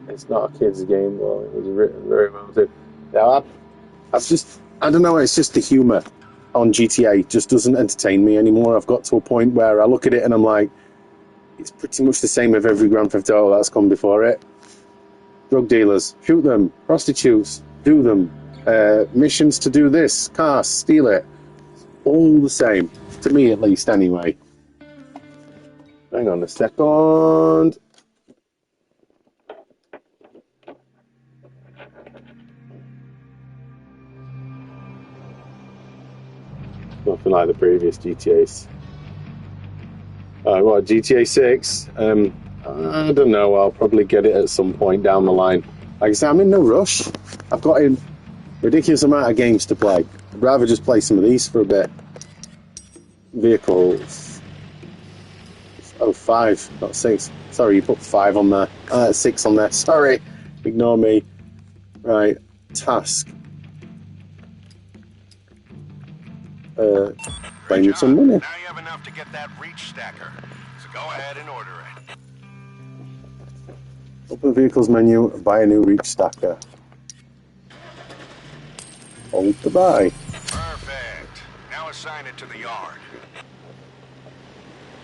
It's not a kid's game, well, it was written very well too. Yeah, I don't know, it's just the humour on GTA just doesn't entertain me anymore. I've got to a point where I look at it and I'm like, it's pretty much the same with every Grand Theft Auto that's come before it. Drug dealers, shoot them. Prostitutes, do them. Missions to do this. Cars, steal it. All the same. To me, at least, anyway. Hang on a second. Nothing like the previous GTAs. What, GTA 6? I don't know. I'll probably get it at some point down the line. Like I said, I'm in no rush. I've got a ridiculous amount of games to play. I'd rather just play some of these for a bit. Vehicles. Oh, 5, not 6. Sorry, you put 5 on there. 6 on there. Sorry. Ignore me. Right. Task. Claim some money. Now you have enough to get that reach stacker. So go ahead and order it. Open the vehicles menu and buy a new reach stacker. Hold to buy. Perfect. Now assign it to the yard.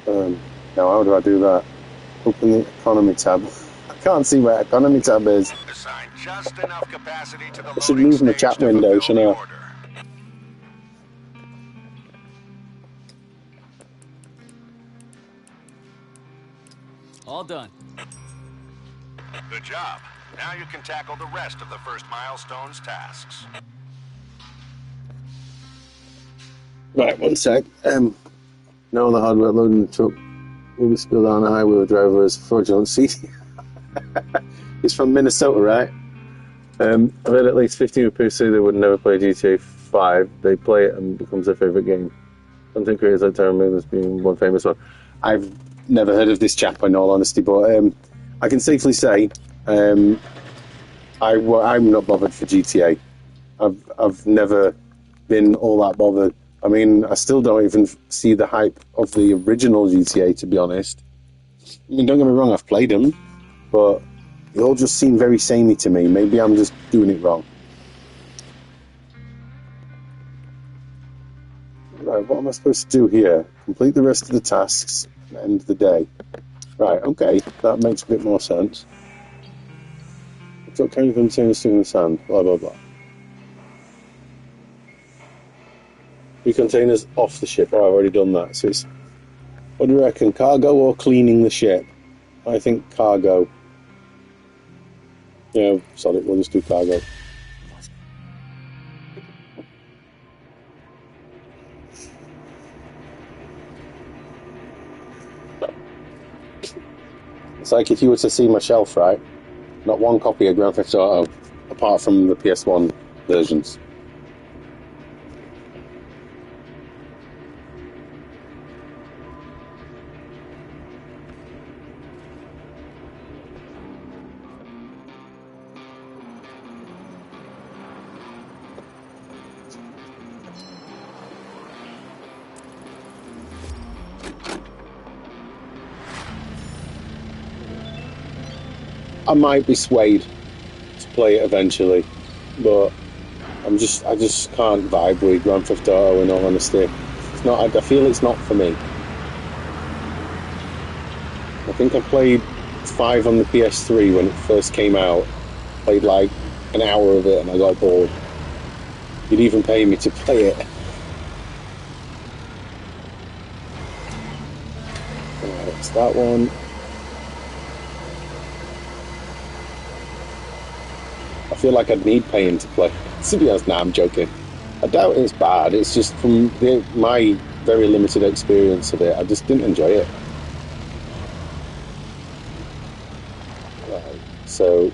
Now how do I do that? Open the economy tab. I can't see where economy tab is. Assign just enough capacity to the I should loading move my stage chat to window, fulfill shouldn't the I? order. All done. Good job. Now you can tackle the rest of the first milestone's tasks. Right, one sec. No, the hardware loading the truck will be spilled on the highway with drivers fraudulent seating. It's from Minnesota, right? I've heard at least 15 people say they would never play GTA 5. They play it and it becomes their favourite game. Content creators like Tyrone Miller's being one famous one. I've never heard of this chap, in all honesty, but I can safely say I'm not bothered for GTA. I've never been all that bothered. I mean, I still don't even see the hype of the original GTA, to be honest. I mean, don't get me wrong, I've played them, but they all just seem very samey to me. Maybe I'm just doing it wrong. Right, what am I supposed to do here? Complete the rest of the tasks and end the day. Right, okay, that makes a bit more sense. The truck carrying containers in the sand, blah, blah, blah. 3 containers off the ship. Oh, I've already done that. So it's, what do you reckon, cargo or cleaning the ship? I think cargo. Yeah, sorry, we'll just do cargo. It's like if you were to see my shelf, right? Not one copy of Grand Theft Auto, apart from the PS1 versions. I might be swayed to play it eventually, but I just can't vibe with Grand Theft Auto, in all honesty. It's not. I feel it's not for me. I think I played 5 on the PS3 when it first came out. Played like an hour of it and I got bored. You'd even pay me to play it. Alright, it's that one. I feel like I'd need paying to play. To be honest, nah, I'm joking. I doubt it's bad. It's just from my very limited experience of it, I just didn't enjoy it. Right, so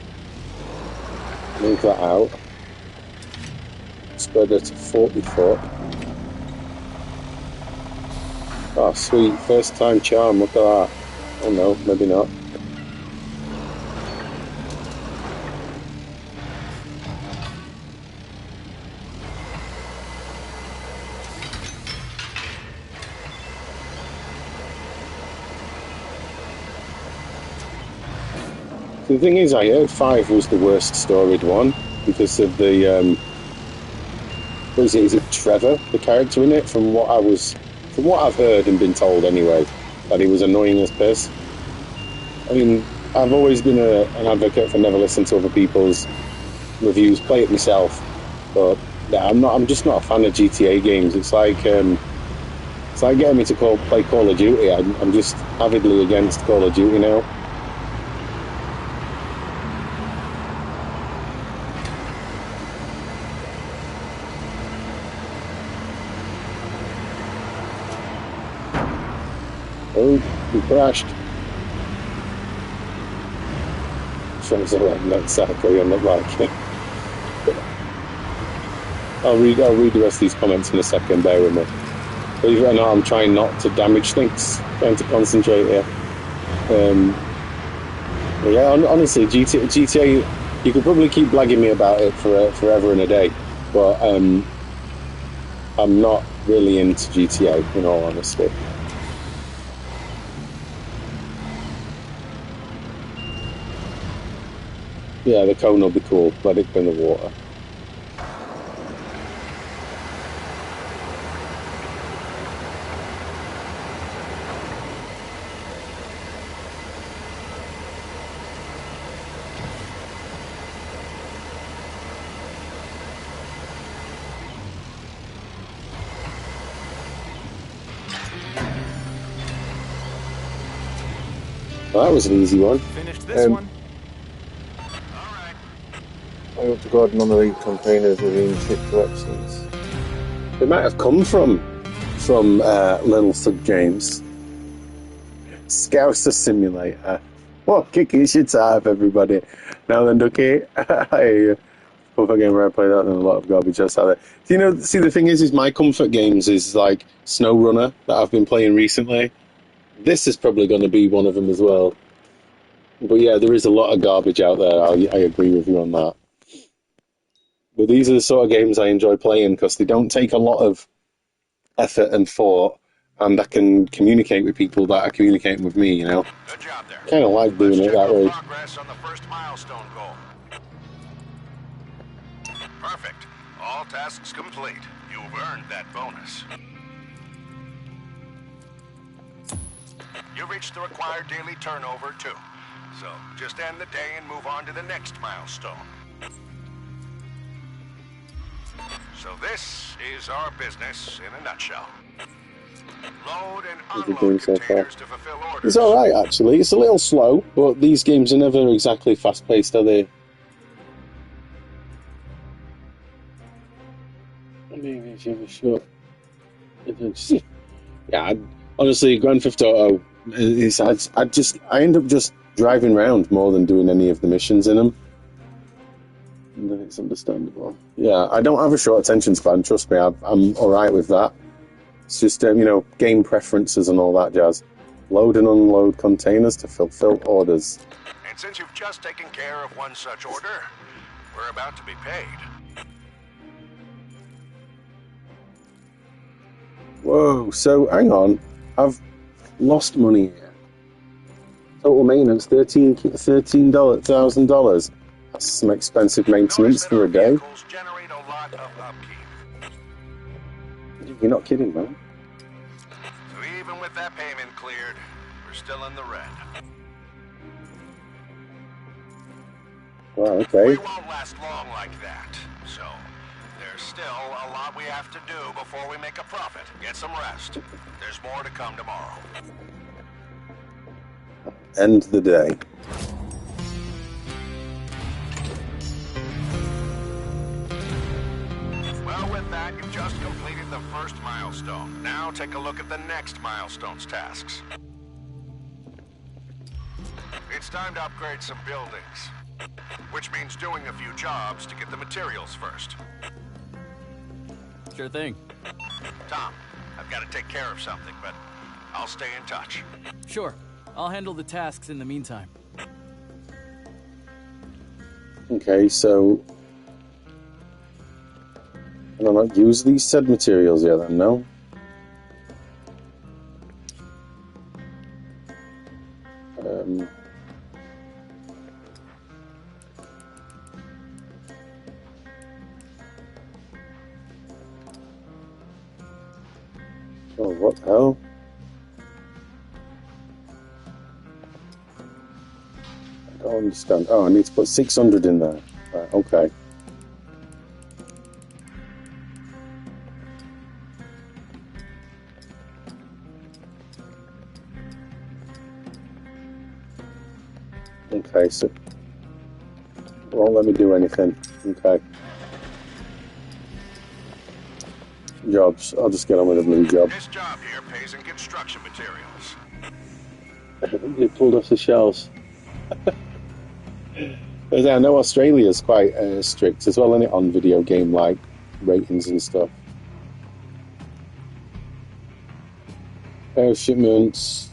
move that out. Spread it to 40 foot. Oh, sweet. First time charm. Look at that. Oh, no. Maybe not. The thing is, I heard 5 was the worst storied one because of the what is it? Is it Trevor, the character in it? From what I've heard and been told anyway, that he was annoying as piss. I mean, I've always been an advocate for never listening to other people's reviews, play it myself. But yeah, I'm just not a fan of GTA games. It's like getting me to play Call of Duty. I'm just avidly against Call of Duty now. Oh, we crashed. Friends around that exactly, I'm not like it. I'll read the rest of these comments in a second, bear with me. Believe it or not, I'm trying not to damage things, trying to concentrate here. Yeah, honestly, GTA, you could probably keep blagging me about it for forever and a day, but I'm not really into GTA, in all honesty. Yeah, the cone will be cool. Let it go in the water. Well, that was an easy one. Finished this one? I hope to God none of these containers are being shipped to excellence. They might have come from Little Thug James. Scouser Simulator. What kicky shit have everybody. Now then, Ducky. I hope I get where I play that and a lot of garbage just out there. See, the thing is my comfort games is like Snowrunner that I've been playing recently. This is probably going to be one of them as well. But yeah, there is a lot of garbage out there. I agree with you on that. But these are the sort of games I enjoy playing because they don't take a lot of effort and thought, and I can communicate with people that are communicating with me, you know? Good job there. Kind of like doing it that way. Progress on the first milestone goal. Perfect. All tasks complete. You've earned that bonus. You reached the required daily turnover, too. So, just end the day and move on to the next milestone. So this is our business in a nutshell. Load and unload containers to fulfill orders. It's alright, actually. It's a little slow, but these games are never exactly fast-paced, are they? Maybe if you have a shot. Yeah, honestly, Grand Theft Auto is. I end up just driving around more than doing any of the missions in them. And then it's understandable. Yeah, I don't have a short attention span. Trust me, I'm all right with that. It's just game preferences and all that jazz. Load and unload containers to fulfill orders. And since you've just taken care of one such order, we're about to be paid. Whoa, so hang on. I've lost money here. Total maintenance, $13,000. That's some expensive maintenance for a day. Generate a lot of upkeep. You're not kidding, man. So even with that payment cleared, we're still in the red. Wow, okay. We won't last long like that, so there's still a lot we have to do before we make a profit. Get some rest. There's more to come tomorrow. End the day. Well, with that, you've just completed the first milestone. Now take a look at the next milestone's tasks. It's time to upgrade some buildings, which means doing a few jobs to get the materials first. Sure thing. Tom, I've got to take care of something, but I'll stay in touch. Sure. I'll handle the tasks in the meantime. Okay, so... Can I not use these said materials yet then, no? Oh, what the hell? I don't understand. Oh, I need to put 600 in there. Right, okay. Okay, so... Won't let me do anything. Okay. Jobs. I'll just get on with a blue job. This job here pays in construction materials. They pulled off the shelves. I know Australia's quite strict as well, isn't it, on video game like ratings and stuff. Air shipments.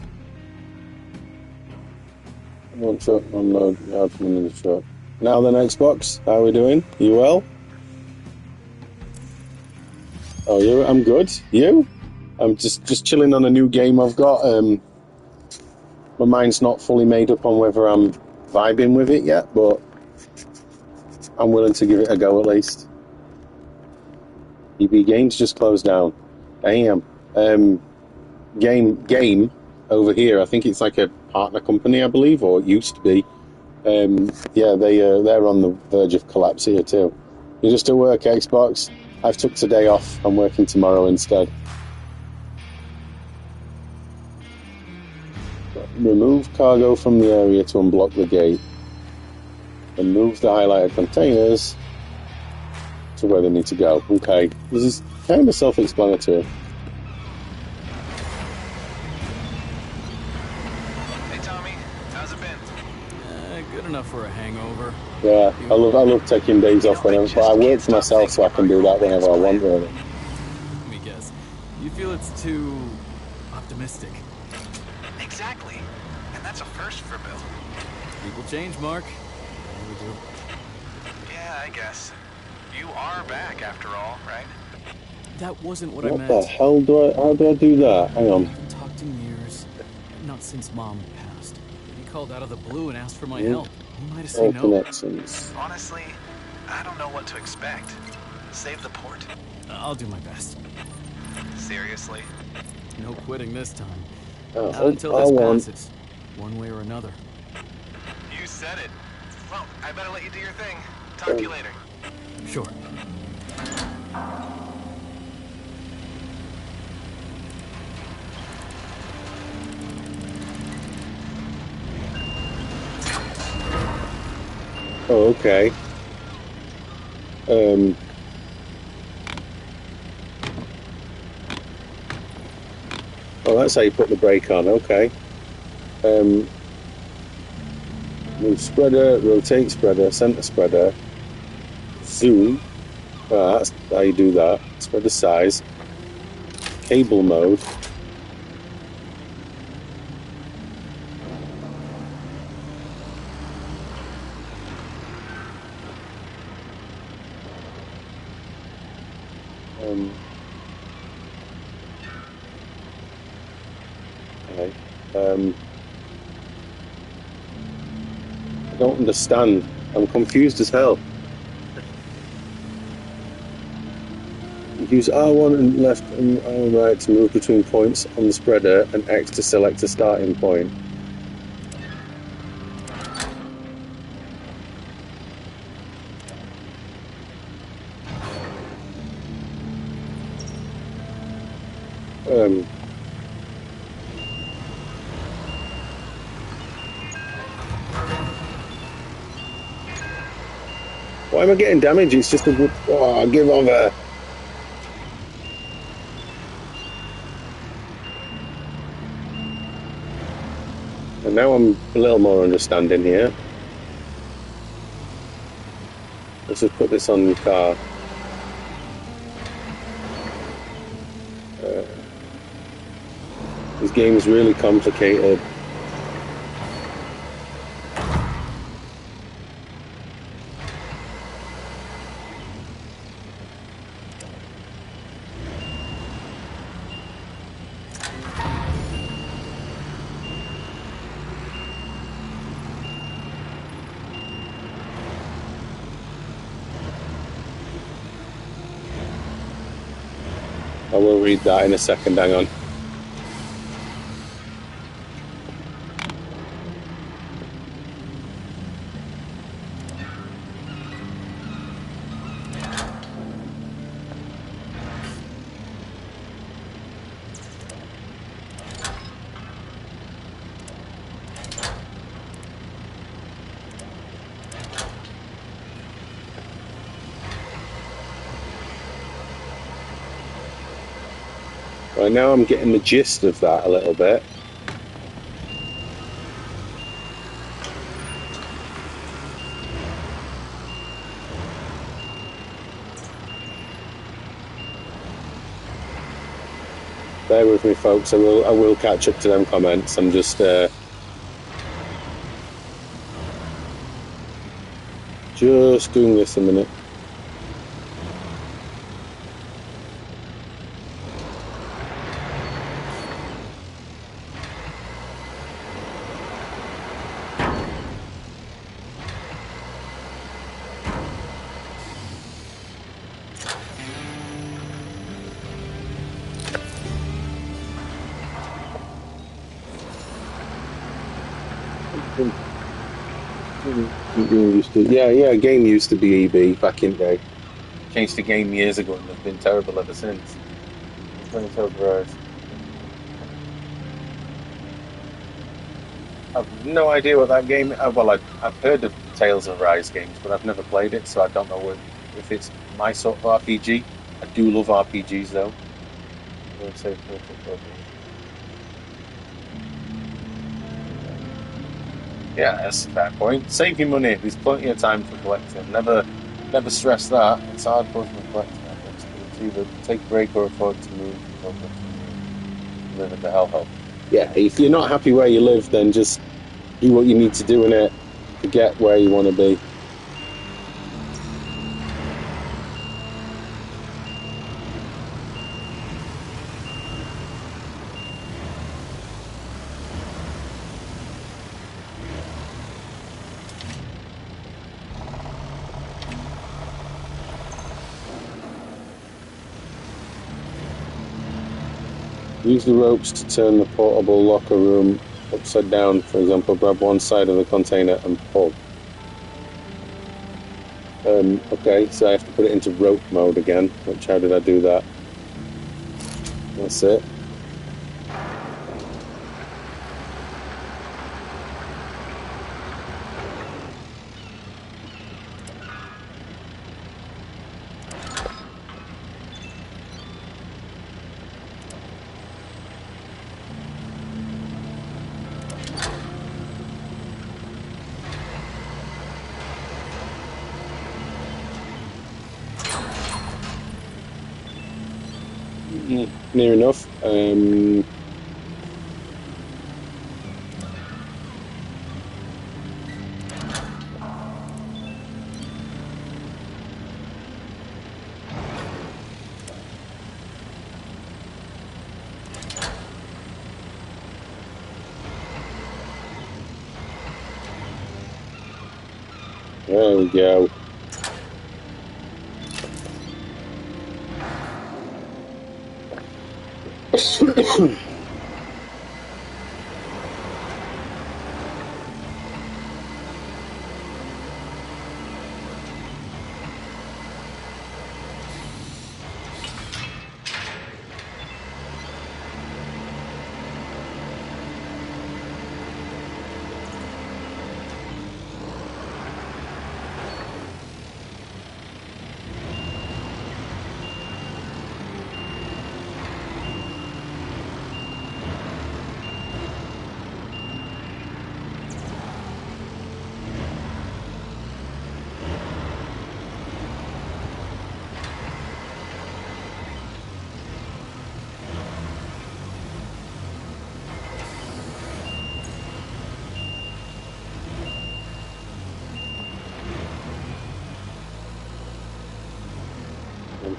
One truck, unload, yard from another truck. Now then, Xbox, how are we doing? You well? Oh, you? I'm good. You? I'm just chilling on a new game I've got. My mind's not fully made up on whether I'm vibing with it yet, but I'm willing to give it a go at least. EB Games just closed down. Damn. Game over here. I think it's like a partner company, I believe, or it used to be. Yeah, they're on the verge of collapse here too. You're just at work, Xbox. I've took today off. I'm working tomorrow instead. Remove cargo from the area to unblock the gate. And move the highlighted containers to where they need to go. Okay, this is kind of self-explanatory. Hey Tommy, how's it been? Good enough for a hangover. Yeah, I love taking days off whenever. But I work for myself, so I can do that whenever I want, really. Let me guess. You feel it's too optimistic. Exactly. And that's a first for Bill. People change, Mark. We do. Yeah, I guess. You are back after all, right? That wasn't what I meant. What the hell how do I do that? Hang on. I haven't talked in years. Not since Mom passed. He called out of the blue and asked for my help. He might have said All no. connections. Honestly, I don't know what to expect. Save the port. I'll do my best. Seriously? No quitting this time. Oh, Not until this passes. One way or another. You said it. Well, I better let you do your thing. Talk to you later. Sure. Oh, okay. Oh, that's how you put the brake on. Okay. Move spreader, rotate spreader, center spreader, zoom. Oh, that's how you do that. Spreader size. Cable mode. Okay. I don't understand. I'm confused as hell. Use R1 and left and R1 right to move between points on the spreader and X to select a starting point. Why am I getting damage? It's just a... Oh, give over. And now I'm a little more understanding here. Let's just put this on the car. This game's really complicated. I will read that in a second, hang on. Right now I'm getting the gist of that a little bit. Bear with me, folks. I will catch up to them comments. I'm just doing this a minute. Yeah, game used to be EB back in the day. Changed the game years ago and they've been terrible ever since. I've no idea what that game. Well, I've heard of Tales of Rise games, but I've never played it, so I don't know if it's my sort of RPG. I do love RPGs though. Yeah, that's a fair point. Save your money. There's plenty of time for collecting. Never stress that. It's hard for collecting. It's either take a break or afford to move. Live in the hellhole. Yeah, if you're not happy where you live, then just do what you need to do in it to get where you want to be. Use the ropes to turn the portable locker room upside down. For example, grab one side of the container and pull. Okay, so I have to put it into rope mode again. How did I do that? That's it. Near enough. There we go.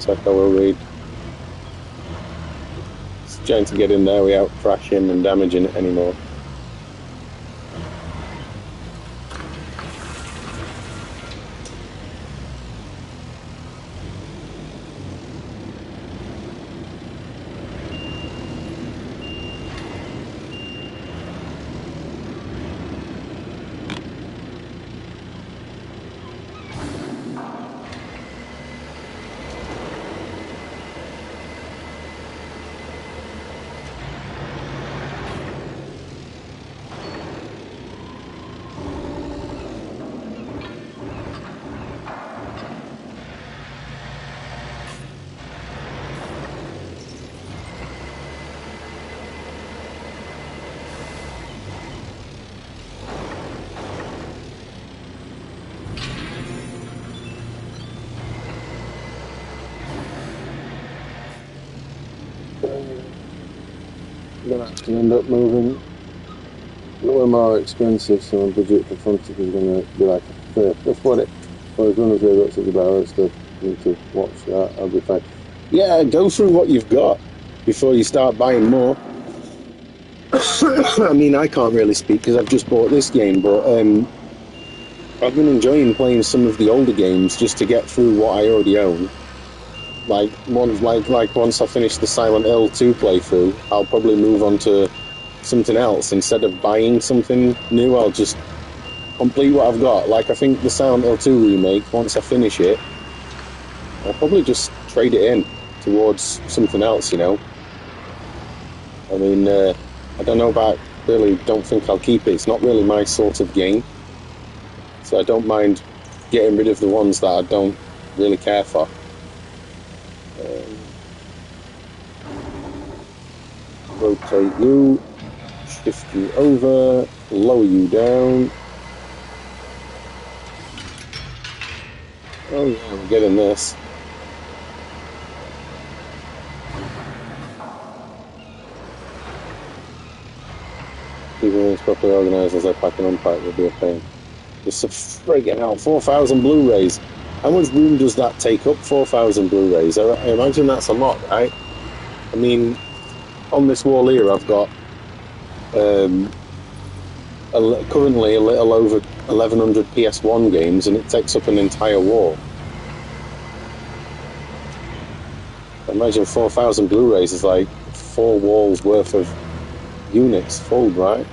Tech, I will read. It's trying to get in there without crashing and damaging it anymore. Gonna have to end up moving a little more expensive, so my budget for Frontic is gonna be like a third. That's what it. Well, as long as they've got such a barrel stuff, I need to watch that. I'll be fine. Yeah, go through what you've got before you start buying more. I mean, I can't really speak because I've just bought this game, but I've been enjoying playing some of the older games just to get through what I already own. Like once I finish the Silent Hill 2 playthrough, I'll probably move on to something else. Instead of buying something new, I'll just complete what I've got. Like, I think the Silent Hill 2 remake, once I finish it, I'll probably just trade it in towards something else, you know? I mean, I don't know about, really don't think I'll keep it. It's not really my sort of game. So I don't mind getting rid of the ones that I don't really care for. Rotate you, shift you over, lower you down. Oh yeah, we're getting this. Keeping things properly organised as I pack and unpack will be a pain. Just a friggin' hell, 4,000 Blu-rays. How much room does that take up, 4,000 Blu-rays? I imagine that's a lot, right? I mean, on this wall here, I've got currently a little over 1,100 PS1 games, and it takes up an entire wall. Imagine 4,000 Blu-rays is like 4 walls worth of units full, right?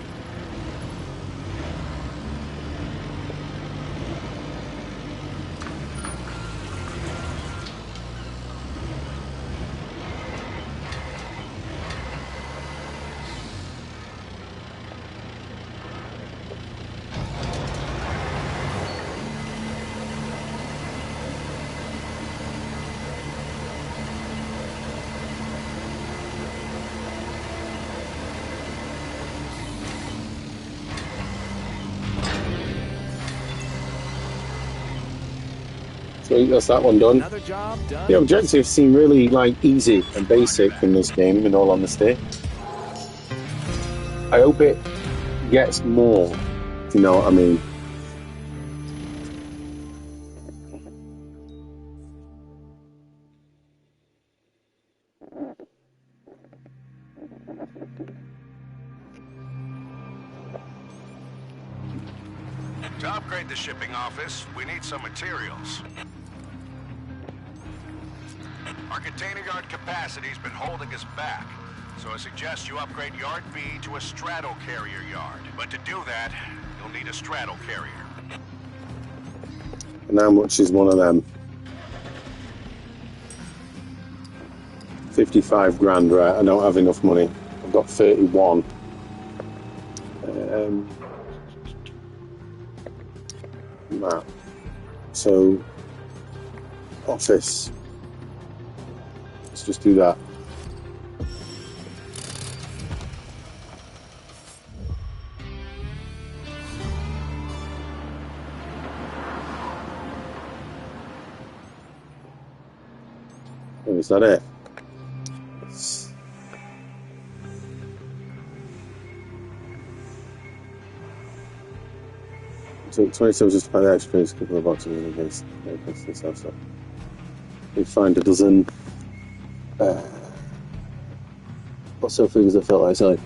So that's that one done. Another job done. The objectives seem really easy and basic in this game, in all honesty. I hope it gets more, if you know what I mean. To upgrade the shipping office, we need some materials. Our container yard capacity's been holding us back, so I suggest you upgrade Yard B to a straddle carrier yard. But to do that, you'll need a straddle carrier. And how much is one of them? 55 grand, right? I don't have enough money. I've got 31. Map. So, office. Let's just do that. Oh, is that it? So 27 just by the experience, a couple of boxes against this stuff. and find a dozen also things I felt like selling.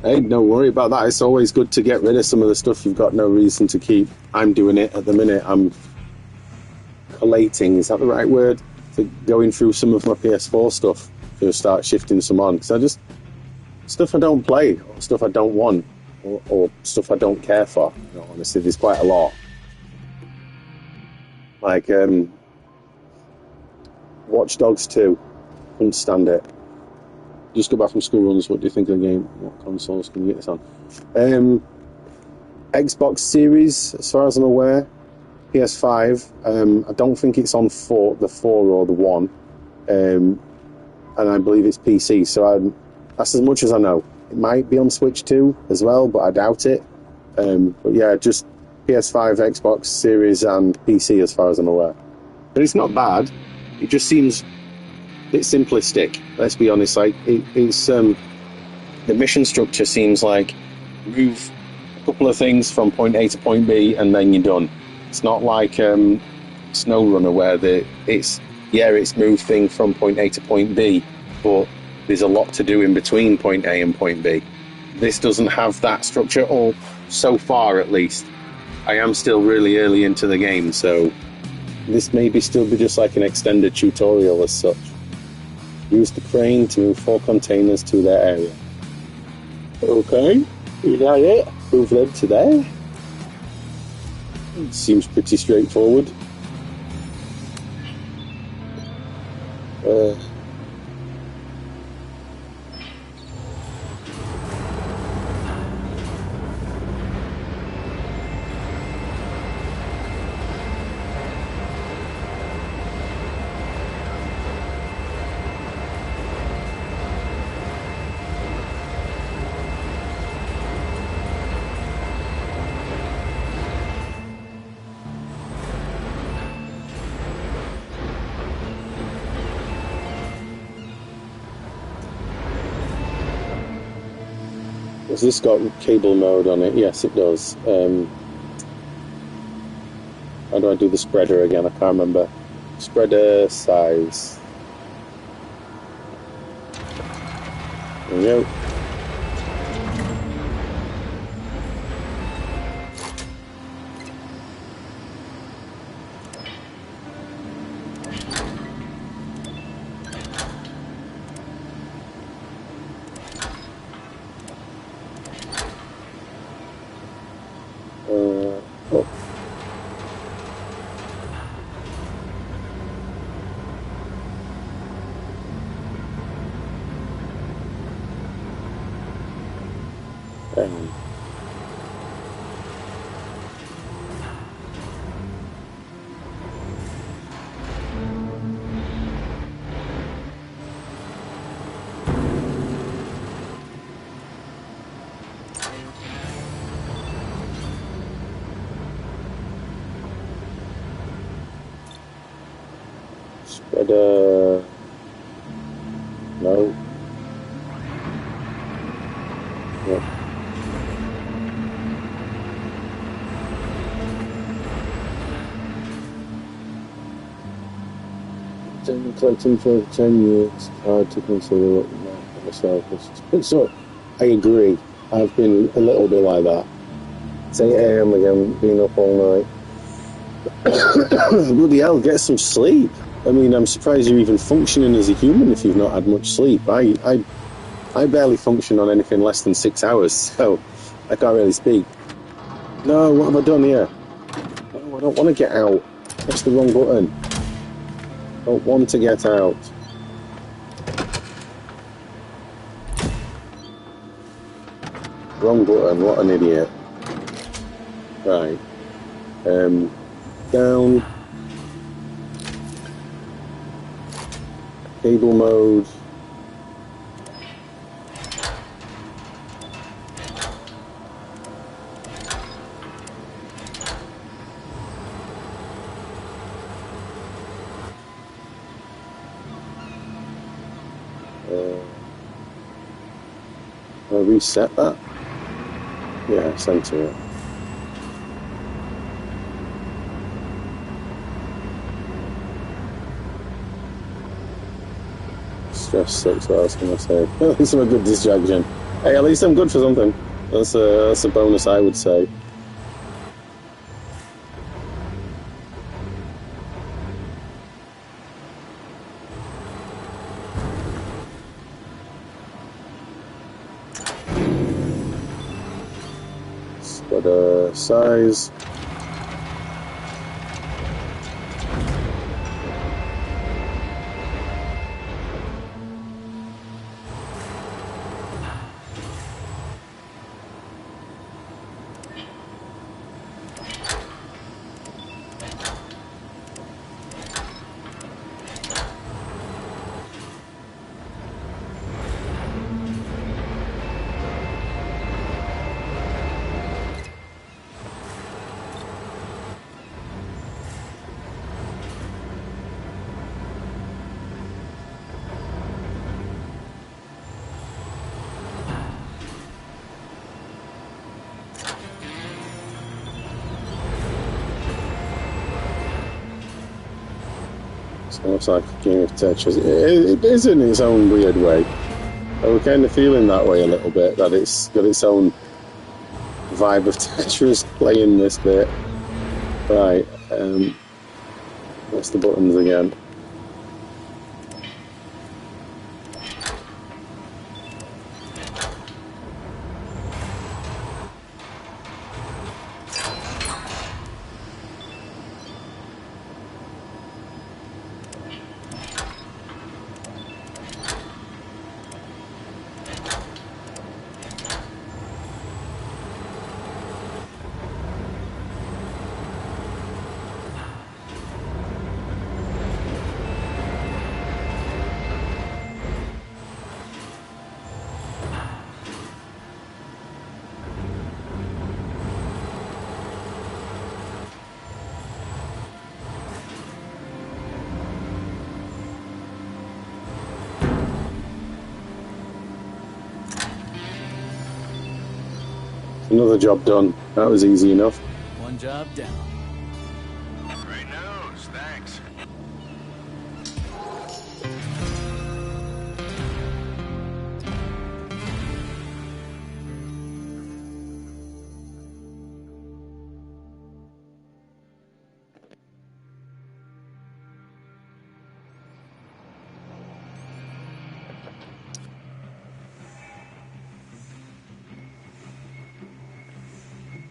Hey, don't worry about that. It's always good to get rid of some of the stuff you've got no reason to keep. I'm doing it at the minute. I'm collating, is that the right word? Going through some of my PS4 stuff to start shifting some on. Because stuff I don't play, or stuff I don't want, or stuff I don't care for. You know, honestly, there's quite a lot. Like, Watch Dogs 2. Couldn't stand it. Just got back from school runs. What do you think of the game? What consoles can you get this on? Xbox Series, as far as I'm aware. PS5. I don't think it's on the 4 or the 1. And I believe it's PC. So that's as much as I know. It might be on Switch 2 as well, but I doubt it. But yeah, just PS5, Xbox Series, and PC as far as I'm aware. But it's not bad. It just seems... It's simplistic, let's be honest. Like it's the mission structure seems like move a couple of things from point A to point B and then you're done. It's not like Snowrunner where it's move thing from point A to point B, but there's a lot to do in between point A and point B. This doesn't have that structure, or so far at least. I am still really early into the game, so this may still be just like an extended tutorial as such. Use the crane to move 4 containers to their area. Okay, is that it? Move them to there? Seems pretty straightforward. Has this got cable mode on it? Yes, it does. How do I do the spreader again? I can't remember. Spreader size. There we go. Spreader. No. Yep. Collecting for 10 years, hard to consider what myself. So, I agree. I've been a little bit like that. It's 8 AM again, being up all night. Bloody hell, get some sleep. I mean, I'm surprised you're even functioning as a human if you've not had much sleep. I barely function on anything less than 6 hours, so I can't really speak. No, what have I done here? No, I don't want to get out. That's the wrong button. I don't want to get out. Wrong button, what an idiot. Right. Down. Cable mode. I'll reset that. Yeah, center it. Stress sucks, what else can I say? At least I'm a good distraction. Hey, at least I'm good for something. That's a bonus, I would say. It's got a size. It looks like a game of Tetris. It is in its own weird way. We're kind of feeling that way a little bit, that it's got its own vibe of Tetris playing this bit. Right, what's the buttons again? Another job done. That was easy enough. One job down. Great news, thanks.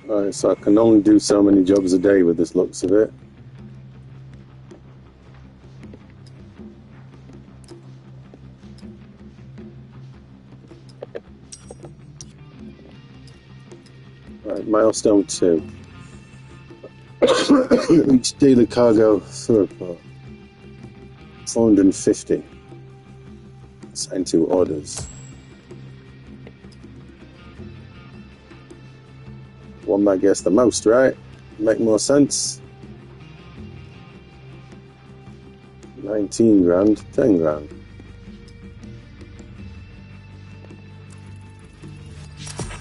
Alright, so I can only do so many jobs a day with this looks of it. Right, milestone 2. Each daily cargo throughput 450. Assigned to orders. One that gets the most, right? Make more sense. 19 grand, 10 grand.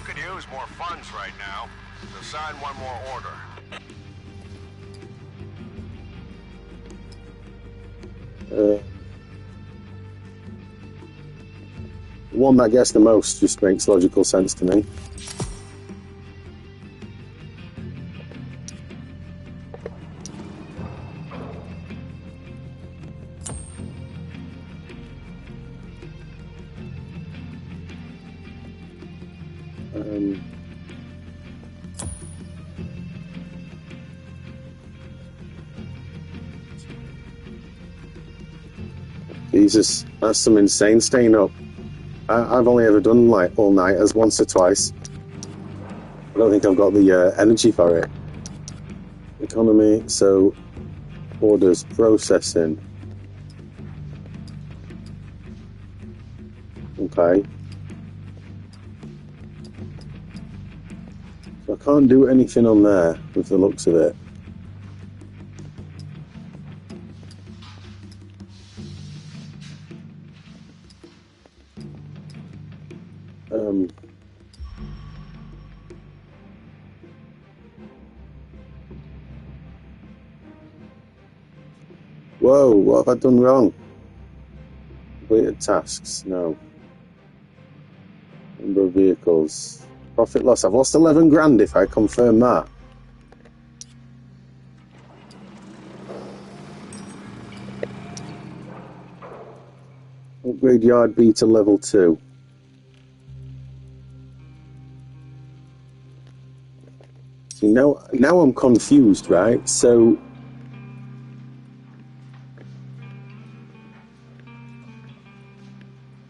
Could use more funds right now. So sign one more order. One that gets the most just makes logical sense to me. Jesus, that's some insane staying up. I've only ever done like all-nighters once or twice. I don't think I've got the energy for it. Economy, so orders, processing. Okay. So I can't do anything on there with the looks of it. Whoa, what have I done wrong? Completed tasks, no. Number of vehicles. Profit loss, I've lost 11 grand if I confirm that. Upgrade yard B to level 2. See, now I'm confused, right? So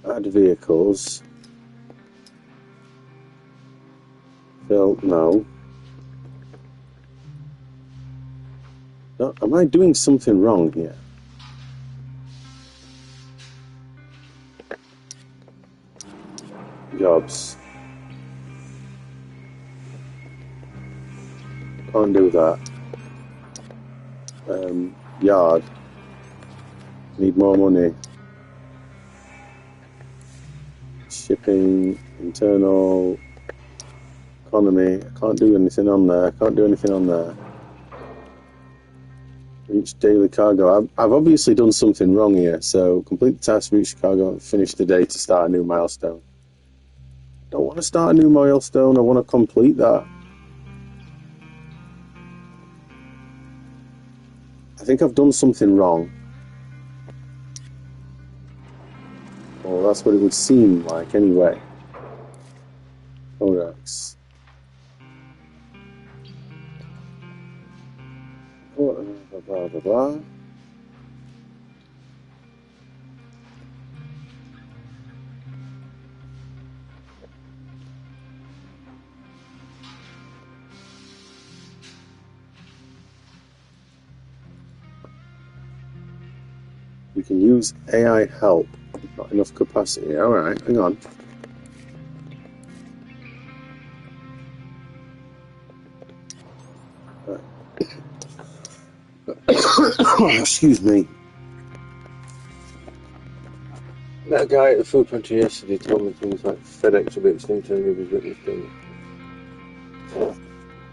add vehicles. Fill, no. No. Am I doing something wrong here? Jobs. Can't do that. Yard. Need more money. Shipping, internal, economy. I can't do anything on there. Reach daily cargo. I've obviously done something wrong here. So complete the task, reach cargo, and finish the day to start a new milestone. Don't want to start a new milestone. I want to complete that. I think I've done something wrong. Well, that's what it would seem like anyway. Codex. Blah, blah, blah, blah. We can use AI help. Not enough capacity. Alright, hang on. Excuse me. That guy at the food pantry yesterday told me things like FedEx a bit, seemed to me was written thing.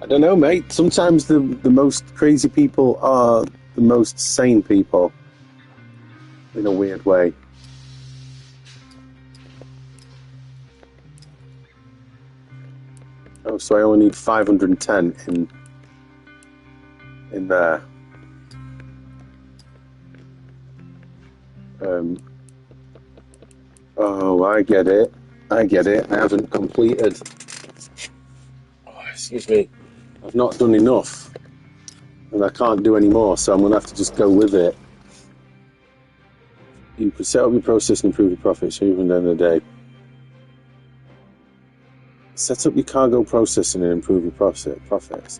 I don't know, mate. Sometimes the most crazy people are the most sane people. In a weird way. Oh, so I only need 510 in there. Oh, I get it. I haven't completed. Oh, excuse me. I've not done enough. And I can't do any more, so I'm going to have to just go with it. You could set up your process and improve your profits even at the end of the day. Set up your cargo processing and improve your profits.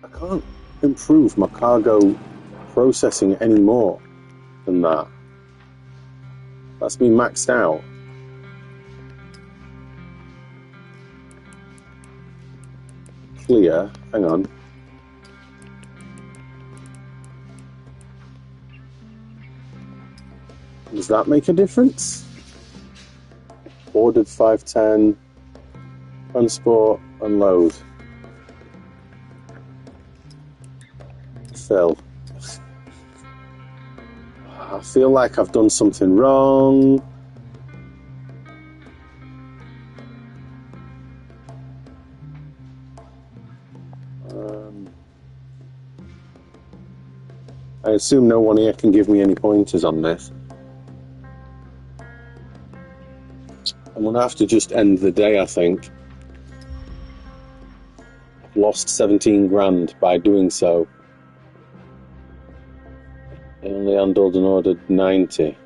I can't improve my cargo processing any more than that. That's been maxed out. Clear. Hang on. Does that make a difference? Ordered 510. Transport, unload. Fill. I feel like I've done something wrong. I assume no one here can give me any pointers on this. I'm going to have to just end the day, I think. I've lost 17 grand by doing so. I only handled and ordered 90.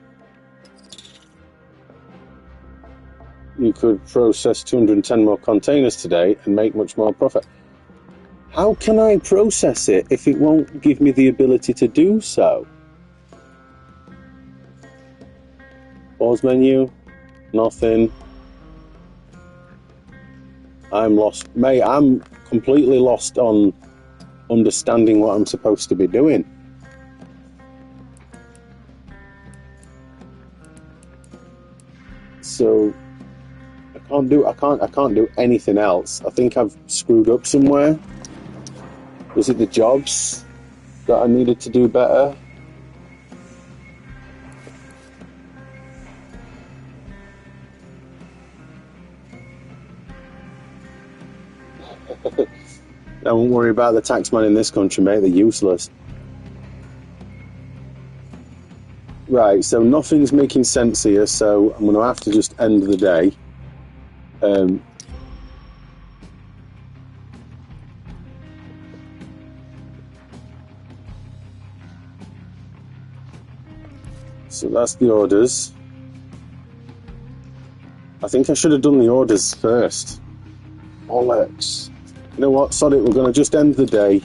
You could process 210 more containers today and make much more profit. How can I process it if it won't give me the ability to do so? Pause menu. Nothing. I'm lost. Mate, I'm completely lost on understanding what I'm supposed to be doing. So I can't do anything else. I think I've screwed up somewhere. Was it the jobs that I needed to do better? I won't worry about the taxman in this country, mate. They're useless. Right, so nothing's making sense here, so I'm going to have to just end the day. So that's the orders. I think I should have done the orders first. Bollocks. You know what? Sod it, we're going to just end the day.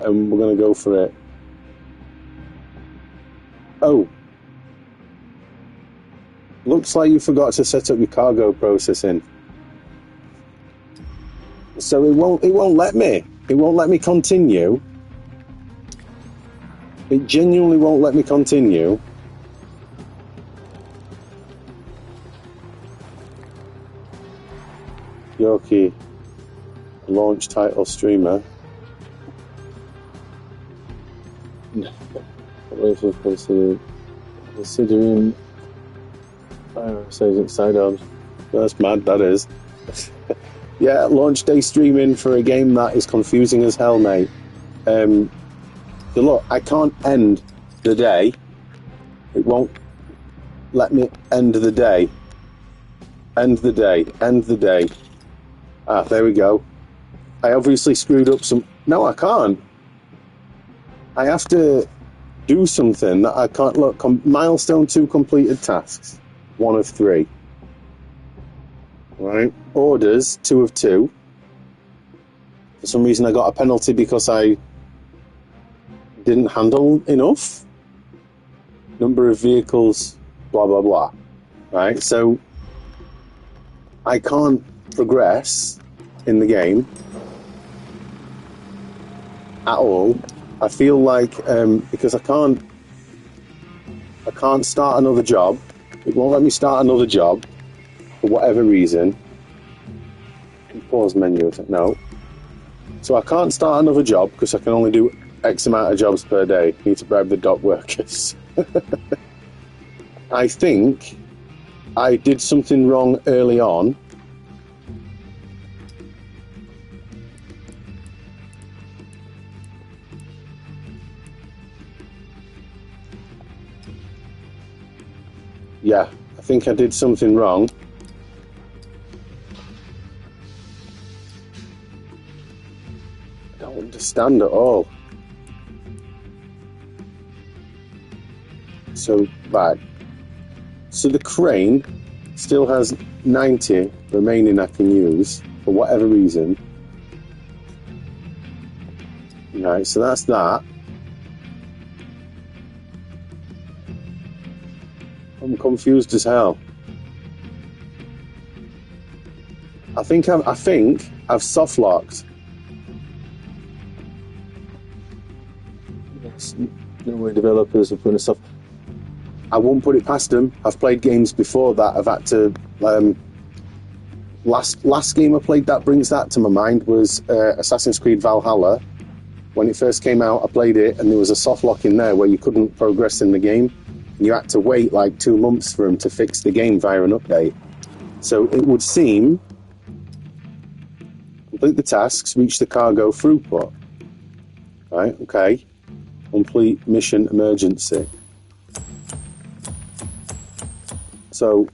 And we're going to go for it. Oh. Looks like you forgot to set up your cargo processing. So it won't let me. It won't let me continue. It genuinely won't let me continue. Yoki, launch title streamer. Considering Virus Agent Sidearms. That's mad, that is. Yeah, launch day streaming for a game that is confusing as hell, mate. So look, I can't end the day. It won't let me end the day. End the day. End the day. Ah, there we go. I obviously screwed up some... No, I can't. I have to do something that I can't... Look, milestone 2 completed tasks. 1 of 3. Right. Orders, 2 of 2. For some reason I got a penalty because I didn't handle enough. Number of vehicles, blah, blah, blah. Right, so I can't progress in the game at all. I feel like because I can't start another job. It won't let me start another job for whatever reason. Pause menu. No. So I can't start another job because I can only do X amount of jobs per day. Need to bribe the dock workers. I think I did something wrong early on. Yeah, I think I did something wrong. I don't understand at all. So, right. So the crane still has 90 remaining I can use for whatever reason. Right, so that's that. I'm confused as hell. I think I've soft locked. Yes, no way developers are putting a soft. I won't put it past them. I've played games before that I've had to. Last game I played that brings that to my mind was Assassin's Creed Valhalla. When it first came out, I played it, and there was a soft lock in there where you couldn't progress in the game. You had to wait like 2 months for them to fix the game via an update. So it would seem, complete the tasks, reach the cargo throughput. Right, okay. Complete mission emergency. So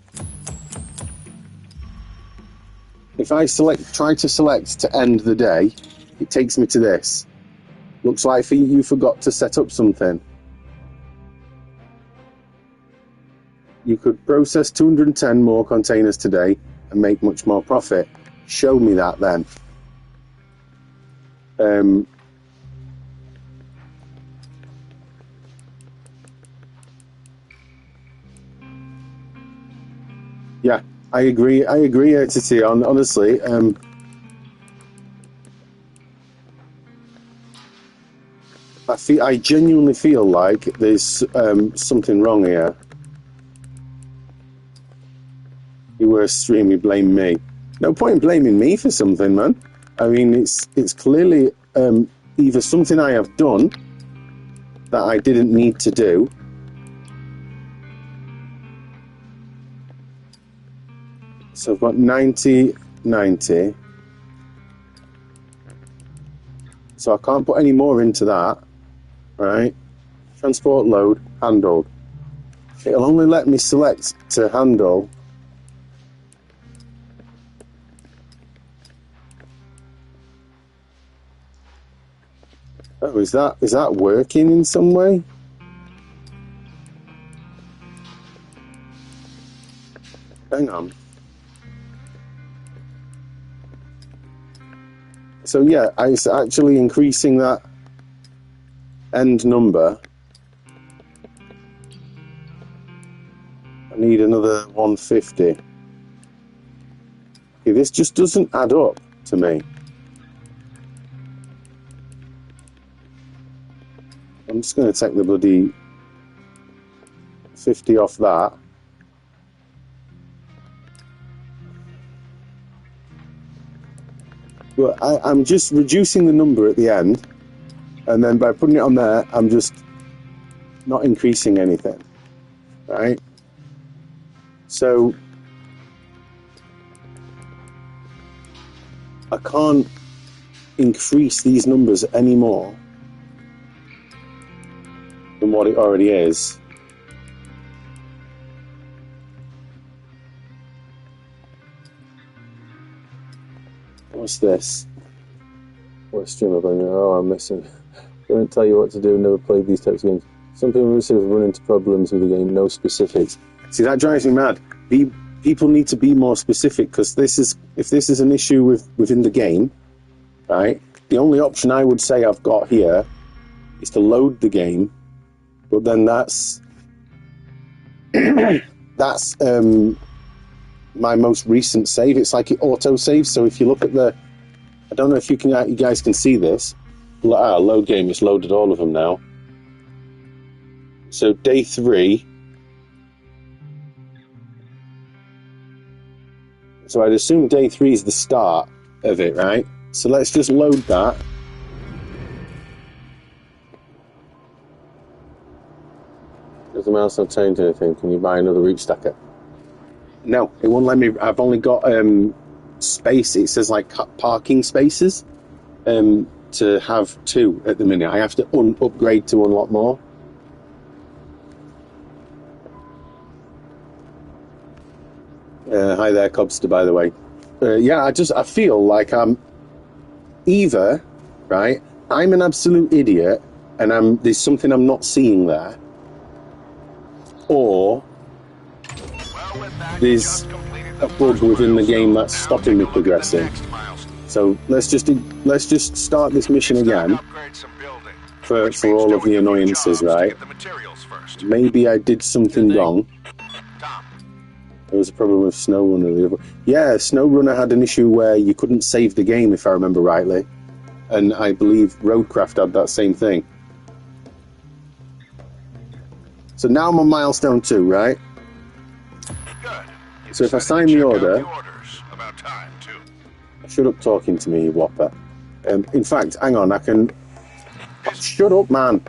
if I try to select to end the day, it takes me to this. Looks like you forgot to set up something. You could process 210 more containers today and make much more profit. Show me that then. Yeah, I agree, Titi, honestly. I genuinely feel like there's something wrong here. You were streaming, blame me. No point in blaming me for something, man. I mean, it's clearly either something I have done that I didn't need to do. So I've got 90, 90. So I can't put any more into that, right? Transport load, handled. It'll only let me select to handle. Oh, is that working in some way? Hang on. So yeah, it's actually increasing that end number. I need another 150. Okay, this just doesn't add up to me. I'm just going to take the bloody 50 off that. But I'm just reducing the number at the end, and then by putting it on there, I'm just not increasing anything, right? So I can't increase these numbers any more than what it already is. What's this? What stream am I? Oh, I'm missing. They don't tell you what to do. Never played these types of games. Some people run into problems with the game. No specifics. See, that drives me mad. People need to be more specific, because if this is an issue within the game, right? The only option I would say I've got here is to load the game, but then that's my most recent save. It's like it auto saves. So if you look at I don't know if you guys can see this. Load game. It's loaded all of them now. So day 3. So I'd assume day 3 is the start of it, right? So let's just load that. Does the mouse not change anything? Can you buy another reach stacker? No, it won't let me. I've only got space. It says like parking spaces to have 2 at the minute. I have to upgrade to unlock more. Hi there, Cobster, by the way. Yeah, I feel like I'm either, right, I'm an absolute idiot and there's something I'm not seeing there, or there's a bug within the game that's stopping me progressing. So let's just start this mission again for all of the annoyances, right? Maybe I did something wrong. There was a problem with Snowrunner. Yeah, Snowrunner had an issue where you couldn't save the game, if I remember rightly. And I believe Roadcraft had that same thing. So now I'm on milestone 2, right? So if I sign the order... Shut up talking to me, you whopper. In fact, hang on, I can... Oh, shut up, man!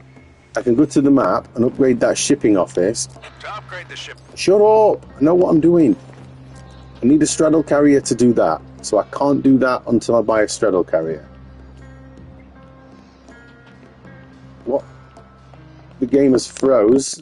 I can go to the map and upgrade that shipping office. To upgrade the ship. Shut up! I know what I'm doing. I need a straddle carrier to do that. So I can't do that until I buy a straddle carrier. What? The game has froze.